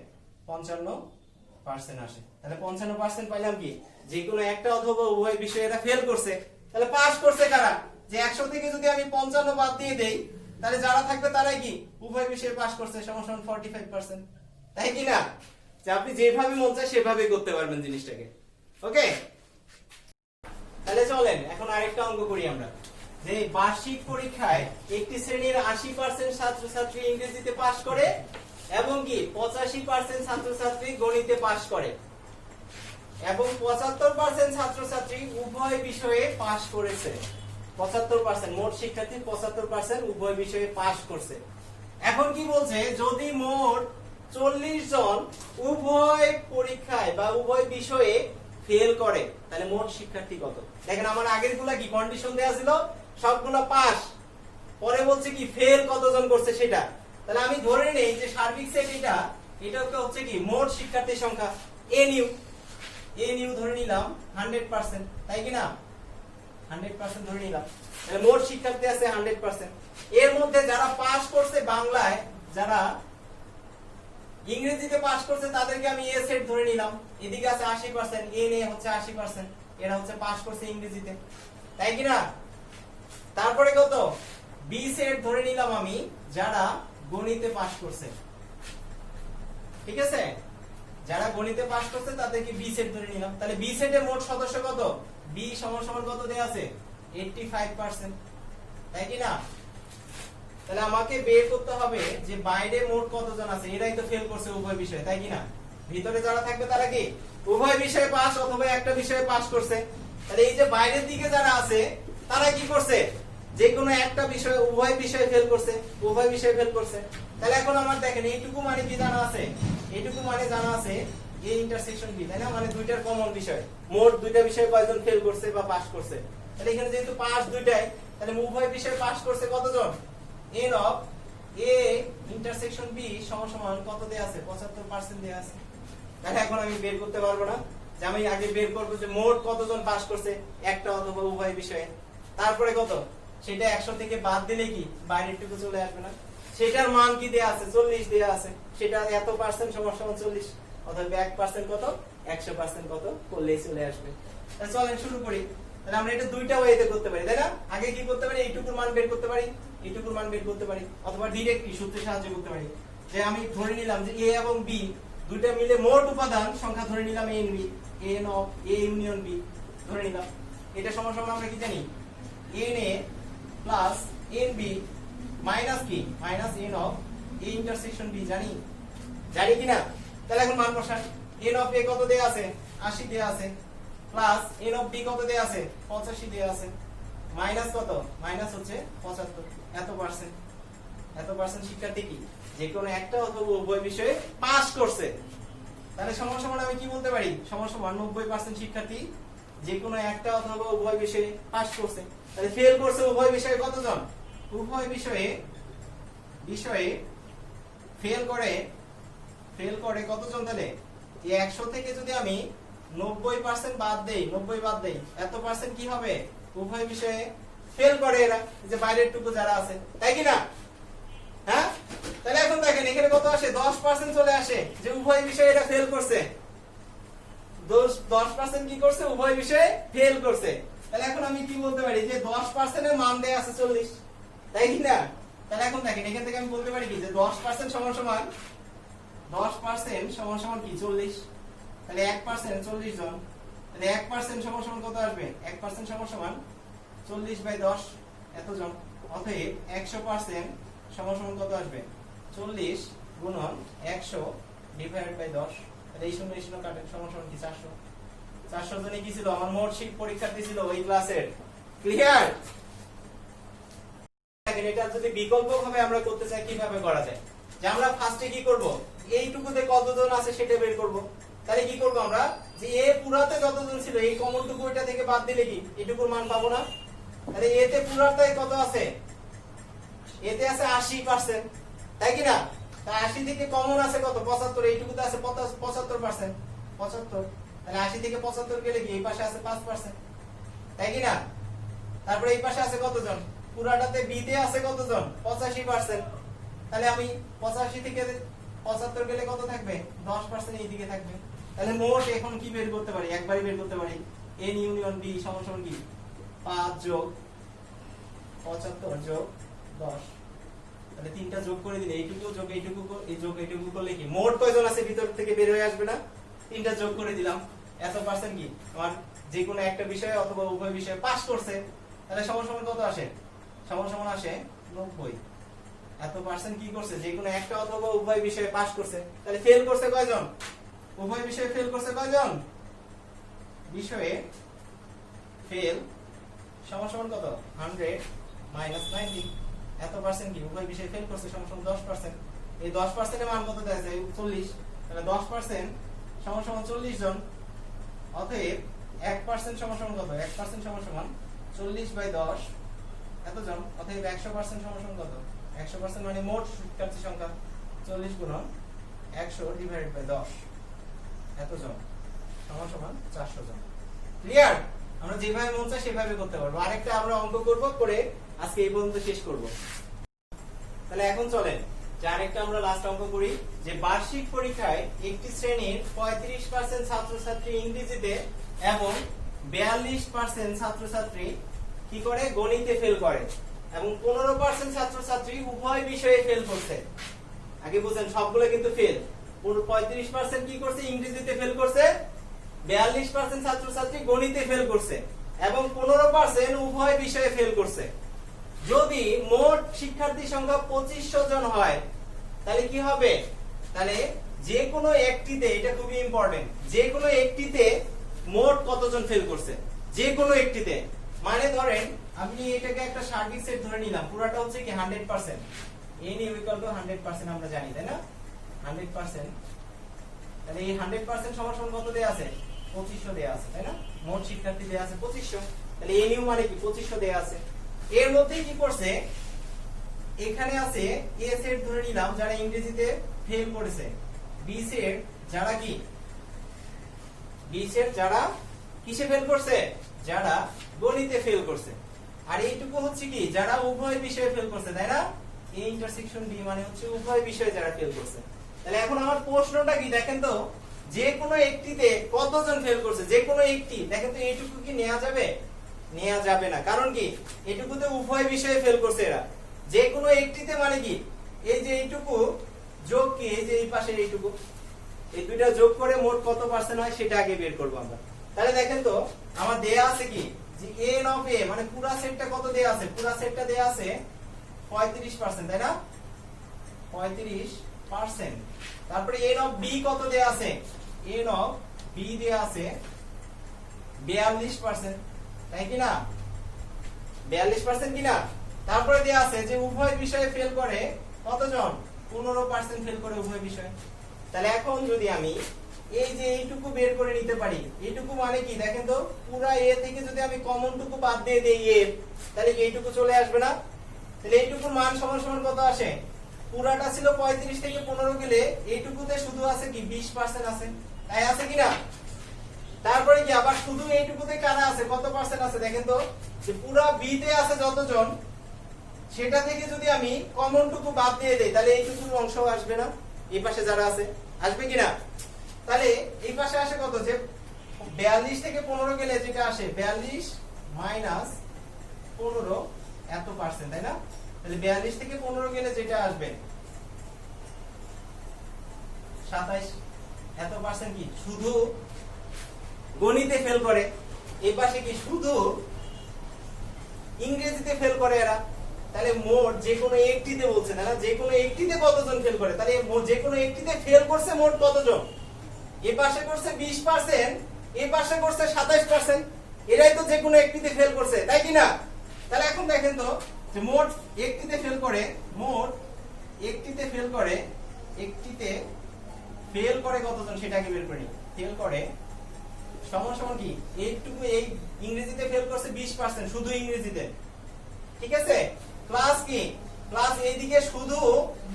55% আসে। তাহলে 55% পাইলাম কি যে কোনো একটা অথবা উভয় বিষয়ে এটা ফেল করছে। তাহলে পাস করছে কারা? যে 100 থেকে যদি আমি 55 বাদ দিয়ে দেই তাহলে যারা থাকবে তারাই কি উভয় বিষয়ে পাস করছে সমান সমান 45%, তাই কি না? যে আপনি যেভাবে মন চায় সেভাবেই করতে পারবেন জিনিসটাকে। ওকে, তাহলে চলেন এখন আরেকটা অঙ্ক করি আমরা। যে বার্ষিক পরীক্ষায় একটি শ্রেণীর 80% ছাত্রছাত্রী ইংরেজিতে পাস করে এবং কি 85% ছাত্রছাত্রী গণিতে পাস করে এবং 75% ছাত্রছাত্রী উভয় বিষয়ে পাস করেছে। 75% মোট শিক্ষার্থী 75% উভয় বিষয়ে পাস করছে। এখন কি বলছে যদি মোট 40 জন উভয় পরীক্ষায় বা উভয় বিষয়ে ফেল করে তাহলে মোট শিক্ষার্থী কত? দেখেন আমার আগের গুলা কি কন্ডিশন দেয়া ছিল সবগুলা পাস, পরে বলছে কি ফেল কতজন করছে সেটা। তাহলে আমি ধরে নেই যে সার্বিক সেট এটা হচ্ছে কি মোট শিক্ষার্থীর সংখ্যা এনইউ ধরে নিলাম 100%, তাই কি না? 100% ধরে নিলাম। তাহলে মোট শিক্ষার্থী আছে 100%। এর মধ্যে যারা পাস করছে বাংলায়, যারা ইংরেজিতে পাস করছে তাদেরকে আমি এ সেট ধরে নিলাম। এদিকে আছে 80%, এন এ হচ্ছে 80%, এরা হচ্ছে পাস করছে ইংরেজিতে, তাই কি না? তারপরে কত বি সেট ধরে নিলাম আমি যারা গণিতে পাস করছে, ঠিক আছে? যারা গণিতে পাস করছে তাদেরকে বি সেট ধরে নিলাম। তাহলে বি সেটের মোট সদস্য কত? বি সমান সমান কত দেয়া আছে 85%, তাই কি না? তাহলে আমাকে বের করতে হবে যে বাইরে মোট কতজন আছে, এরাই তো ফেল করছে উভয় বিষয়ে, তাই কি না? ভিতরে যারা থাকবে তারা কি উভয় বিষয়ে পাস অথবা একটা বিষয়ে পাস করছে। তাহলে এই যে বাইরের দিকে যারা আছে তারা কি করছে যে কোনো একটা বিষয় উভয় বিষয়ে ফেল করছে, উভয় বিষয়ে ফেল করছে। তাহলে এখন আমার দেখেন এইটুকু মানে কি জানা আছে? এইটুকু মানে জানা আছে এ ইন্টারসেকশন বি, তাই না? মানে দুইটার কমন বিষয়, মোট দুইটা বিষয়ে কয়জন ফেল করছে বা পাস করছে। তাহলে এখানে যেহেতু পাস দুইটাই, তাহলে উভয় বিষয়ে পাস করছে কতজন? n of a intersection b সমান সমান কত দেয়া আছে 75% দেয়া আছে। তাহলে এখন আমি বের করতে পারবো না, যে আমি আগে বের করব যে মোট কতজন পাস করছে একটা অথবা উভয় বিষয়ে, তারপরে কত সেটা 100 থেকে বাদ দিলে কি বাইরেরটুকু চলে আসবে না? সেটার মান কি দেয়া আছে 40 দেয়া আছে, সেটা এত পার্সেন্ট সমান সমান 40 অথবা 1% কত 100% কত করলেই চলে আসবে। তাহলে চলেন শুরু করি। তাহলে আমরা এটা দুইটা ওয়েতে করতে পারি, তাই না? আগে কি করতে পারি এইটুকুর মান বের করতে পারি, এইটুকুর মান বের করতে পারি, অথবা ডাইরেক্টলি সূত্রের সাহায্যে করতে পারি। যে আমি ধরে নিলাম যে এ এবং বি দুইটা মিলে মোট উপাদান সংখ্যা ধরে নিলাম n B, n of A union B ধরে নিলাম। এটা সমান সমান আমরা কি জানি n A plus n B minus কি minus n of A intersection B জানি জানি কিনা তাহলে এখন মান বসান n অফ a কত দেয়া আছে 80 দেয়া আছে প্লাস n অফ b কত দেয়া আছে 85 দেয়া আছে মাইনাস কত মাইনাস হচ্ছে 75 এত পার্সেন্ট শিক্ষার্থী কি যে কোনো একটা অথবা উভয় বিষয়ে পাস করছে তাহলে সমান সমান আমি কি বলতে পারি সমান সমান 90% শিক্ষার্থী যে কোনো একটা অথবা উভয় বিষয়ে পাস করছে তাহলে ফেল করছে উভয় বিষয়ে কতজন উভয় বিষয়ে ফেল করে কতজন তাহলে এই 100 থেকে যদি আমি 90% বাদ দেই এত পার্সেন্ট কি হবে উভয় বিষয়ে ফেল করে এরা যে বাইরের টুকু যারা আছে তাই কি না হ্যাঁ তাহলে এখন দেখেন এখানে কত আসে 10% চলে আসে যে উভয় বিষয়ে এটা ফেল করছে 10% কি করছে উভয় বিষয়ে ফেল করছে তাহলে এখন আমি কি বলতে পারি যে 10% এর মান দেয়া আছে 40 তাই কি না তাহলে এখন দেখেন এখান থেকে আমি বলতে পারি কি যে 10% সমান সমান 10% সমান সমান কি 40 তাহলে 1% 40 জন তাহলে 1% সমান সমান কত আসবে 1% সমান সমান 40/10 এত জন অতএব 100% সমান সমান কত আসবে 40 গুণন 100 ডিভাইডেড বাই 10 তাহলে এই 0 0 কাটেন সমান সমান কি 400 জনে কি ছিল আমার মোট পরীক্ষার্থী ছিল ওই ক্লাসের ক্লিয়ার দেখেন এটা যদি বিকল্প ভাবে আমরা করতে চাই কিভাবে করা যায় যে আমরা ফার্স্টে কি করব এইটুকুতে কতজন আছে সেটা বের করব তাহলে কি করব আমরা যে এ পুরাতে যতজন ছিল এই কমন টুকু এটা থেকে বাদ দিলে কি এটুকুর মান পাবো না তাহলে এতে পুরাতে কত আছে এতে আছে 80% তাই কি না তা 80 থেকে কমন আছে কত 75 এইটুকুতে আছে 75% 75 তাহলে 80 থেকে 75 গেলে কি এই পাশে আছে 5% তাই কি না তারপরে এই পাশে আছে কতজন পুরাটাতে বি তে আছে কতজন 85% তাহলে আমি 85 থেকে 75 গেলে কত থাকবে 10% এই দিকে থাকবে তাহলে মোট এখন কি বের করতে পারি একবারই বের করতে পারি n ইউনিয়ন b সমান সমান কি 5 যোগ 75 যোগ 10 তাহলে তিনটা যোগ করে দিলে এইটুকু যোগ এইটুকু করলে কি মোট কয়জন আছে ভিতর থেকে বের হয়ে আসবে না তিনটা যোগ করে দিলাম এত পার্সেন্ট কি আমার যে কোনো একটা বিষয়ে অথবা উভয় বিষয়ে পাস করছে তাহলে সমান সমান কত আসে সমান সমান আসে 90 এত পার্সেন্ট কি করছে যে কোনো একটা অথবা উভয় বিষয়ে পাস করছে তাহলে ফেল করছে কয়জন উভয় বিষয়ে ফেল করছে কয়জন বিষয়ে ফেল সমান সমান কত 100 মাইনাস 90 এত পার্সেন্ট কি উভয় বিষয়ে ফেল করছে সমান সমান 10% এই 10% এর মান কত দেয়া যায় 40 তাহলে 10% সমান সমান 40 জন অতএব 1% সমান সমান কত 1% সমান সমান 40/10 এত জন অতএব 100% সমান সমান কত 100% মানে মোট শিক্ষার্থী সংখ্যা 40 গুণন 100 ডিভাইডেড বাই 10 এত জন সমান সমান 400 জন ক্লিয়ার আমরা যেভাবে মন চাই সেভাবে করতে পারবো আরেকটা আমরা অঙ্ক করব করে আজকে এই পর্যন্ত শেষ করব তাহলে এখন চলেন যে আরেকটা আমরা লাস্ট অঙ্ক করি যে বার্ষিক পরীক্ষায় একটি শ্রেণীর 35% ছাত্রছাত্রী ইংরেজিতে এবং 42% ছাত্রছাত্রী কি করে গণিতে ফেল করে এবং 15% ছাত্রছাত্রী উভয় বিষয়ে ফেল করছে আগে বুঝেন সবগুলো কিন্তু ফেল 35% কি করছে ইংরেজিতে ফেল করছে 42% ছাত্রছাত্রী গণিতে ফেল করছে এবং 15% উভয় বিষয়ে ফেল করছে যদি মোট শিক্ষার্থী সংখ্যা 2500 জন হয় তাহলে কি হবে তাহলে যে কোনো একটিতে এটা খুবই ইম্পর্টেন্ট যে কোনো একটিতে মোট কতজন ফেল করছে যে কোনো একটিতে মানে ধরেন আপনি এটাকে একটা সার্বিক সেট ধরে নিলাম পুরোটা হচ্ছে কি 100% n = 100% আমরা জানি তাই না 100% তাহলে এই 100% সমান সমান কত দেয়া আছে 2500 দেয়া আছে তাই না মোট শিক্ষার্থী দেয়া আছে 2500 তাহলে nu মানে কি 2500 দেয়া আছে এর মধ্যে কি করছে এখানে আছে a সেট ধরে নিলাম যারা ইংরেজিতে ফেল করেছে b সেট যারা কি b সেট যারা কিসে ফেল করছে যারা গণিতে ফেল করছে আর এইটুকু হচ্ছে কি যারা উভয় বিষয়ে ফেল করছে তাই না a ইন্টারসেকশন b মানে হচ্ছে উভয় বিষয়ে যারা ফেল করছে তাহলে এখন আমার প্রশ্নটা কি দেখেন তো যে কোনো একটিতে কতজন ফেল করছে যে কোনো একটি দেখেন তো এইটুকু কি নেওয়া যাবে নেওয়া যাবে না কারণ কি এইটুকুতে উভয় বিষয়ে ফেল করছে এরা যে কোনো একটিতে মানে কি এই যে এইটুকু যোগ কি এই যে এই পাশে এইটুকু এই দুইটা যোগ করে মোট কত পার্সেন্ট হয় সেটা আগে বের করব আমরা তাহলে দেখেন তো আমার দেয়া আছে কি যে n অফ a মানে পুরো সেটটা কত দেয়া আছে পুরো সেটটা দেয়া আছে 35% তাই না 35%। তারপরে n অফ b কত দেয়া আছে? n অফ b দেয়া আছে 42%, তাই কি না? 42% কি না? তারপরে দেয়া আছে যে উভয় বিষয়ে ফেল করে কতজন? 15% ফেল করে উভয় বিষয়ে। তাহলে এখন যদি আমি এই যে এইটুকু বের করে নিতে পারি, এইটুকু মানে কি দেখেন তো, পুরা এ থেকে যদি আমি কমন টুকু বাদ দিয়ে দেই এ, তাহলে কি এইটুকু চলে আসবে না? তাহলে এইটুকুর মান সমান সমান কত আসে? পুরাটা ছিল 35 থেকে 15 গেলে এইটুকুতে শুধু আছে কি 20% আছে, তাই আছে কি না? তারপরে কি আবার শুধু এইটুকুতে কারা আছে, কত পার্সেন্ট আছে দেখেন তো, যে পুরা বি তে আছে যতজন, সেটা থেকে যদি আমি কমন টুকু বাদ দিয়ে দেই তাহলে এইটুকুর অংশ আসবে না? এই পাশে যারা আছে আসবে কিনা? তাহলে এই পাশে আসে কত, যে 42 থেকে 15 গেলে যেটা আসে 42 মাইনাস 15 এত পার্সেন্ট, তাই না? তাহলে 42 থেকে 15 গেলে যেটা আসবে 27 এত পার্সেন্ট কি শুধু গণিতে ফেল করে। এই পাশে কি শুধু ইংরেজিতে ফেল করে এরা। তাহলে মোট যে কোনো একটিতে বলছে না, যে কোনো একটিতে কতজন ফেল করে, তাহলে মোট যে কোনো একটিতে ফেল করছে মোট কতজন? এই পাশে করছে 20%, এই পাশে করছে 27%, এরাই তো যে কোনো একটিতে ফেল করছে, তাই কি না? তাহলে এখন দেখেন তো যে মোট একটিতে ফেল করে, মোট একটিতে ফেল করে, একটিতে ফেল করে কতজন সেটাকে বের করি। ফেল করে সমান সমান কি এইটুকু, এই ইংরেজিতে ফেল করছে 20% শুধু ইংরেজিতে, ঠিক আছে? প্লাস কি প্লাস এইদিকে শুধু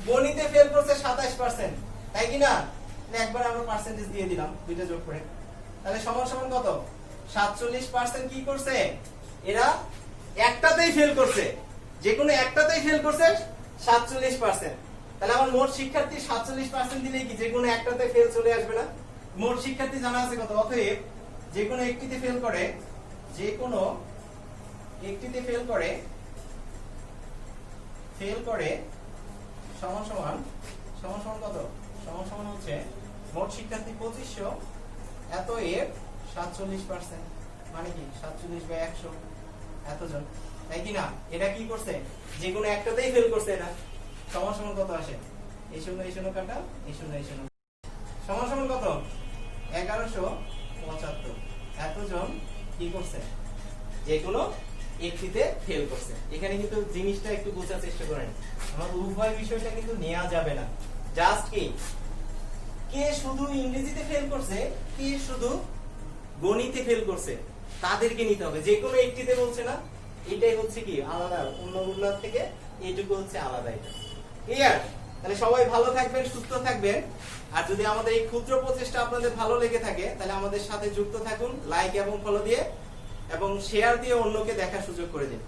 গণিতে ফেল করছে 27%, তাই কি না? একবার আমরা পার্সেন্টেজ দিয়ে দিলাম দুইটা যোগ করে, তাহলে সমান সমান কত? 47% কি করছে এরা? একটাতেই ফেল করছে, যে কোনো একটাতেই ফেল করছে 47%। তাহলে আমার মোট শিক্ষার্থী 47% দিলেই কি যে কোনো একটাতে ফেল চলে আসবে না? মোট শিক্ষার্থী জানা আছে কত? অতএব যে কোনো একটিতে ফেল করে, যে কোনো একটিতে ফেল করে সমান সমান কত? সমান সমান হচ্ছে মোট শিক্ষার্থী 2500, এত এর 47%, মানে কি 47/100 এতজন, তাই কি না? এটা কি করছে? যে কোনো একটাতেই ফেল করছে এরা। সমান সমান কত আসে? এই শূন্য কাটা, এই শূন্য সমান সমান কত? 1175 এতজন কি করছে? যে কোনো একটিতে ফেল করছে। এখানে কিন্তু জিনিসটা একটু বোঝার চেষ্টা করেন, আমার উভয় বিষয়টা কিন্তু নেওয়া যাবে না। জাস্ট কি কে শুধু ইংরেজিতে ফেল করছে, কে শুধু গণিতে ফেল করছে, তাদেরকে নিতে হবে। যে কোনো একটিতে বলছে না, এটাই হচ্ছে কি আলাদা অন্যগুলোর থেকে, এইটুকু হচ্ছে আলাদা। এটা ক্লিয়ার? তাহলে সবাই ভালো থাকবেন, সুস্থ থাকবেন। আর যদি আমাদের এই ক্ষুদ্র প্রচেষ্টা আপনাদের ভালো লেগে থাকে তাহলে আমাদের সাথে যুক্ত থাকুন, লাইক এবং ফলো দিয়ে এবং শেয়ার দিয়ে অন্যকে দেখার সুযোগ করে দিন।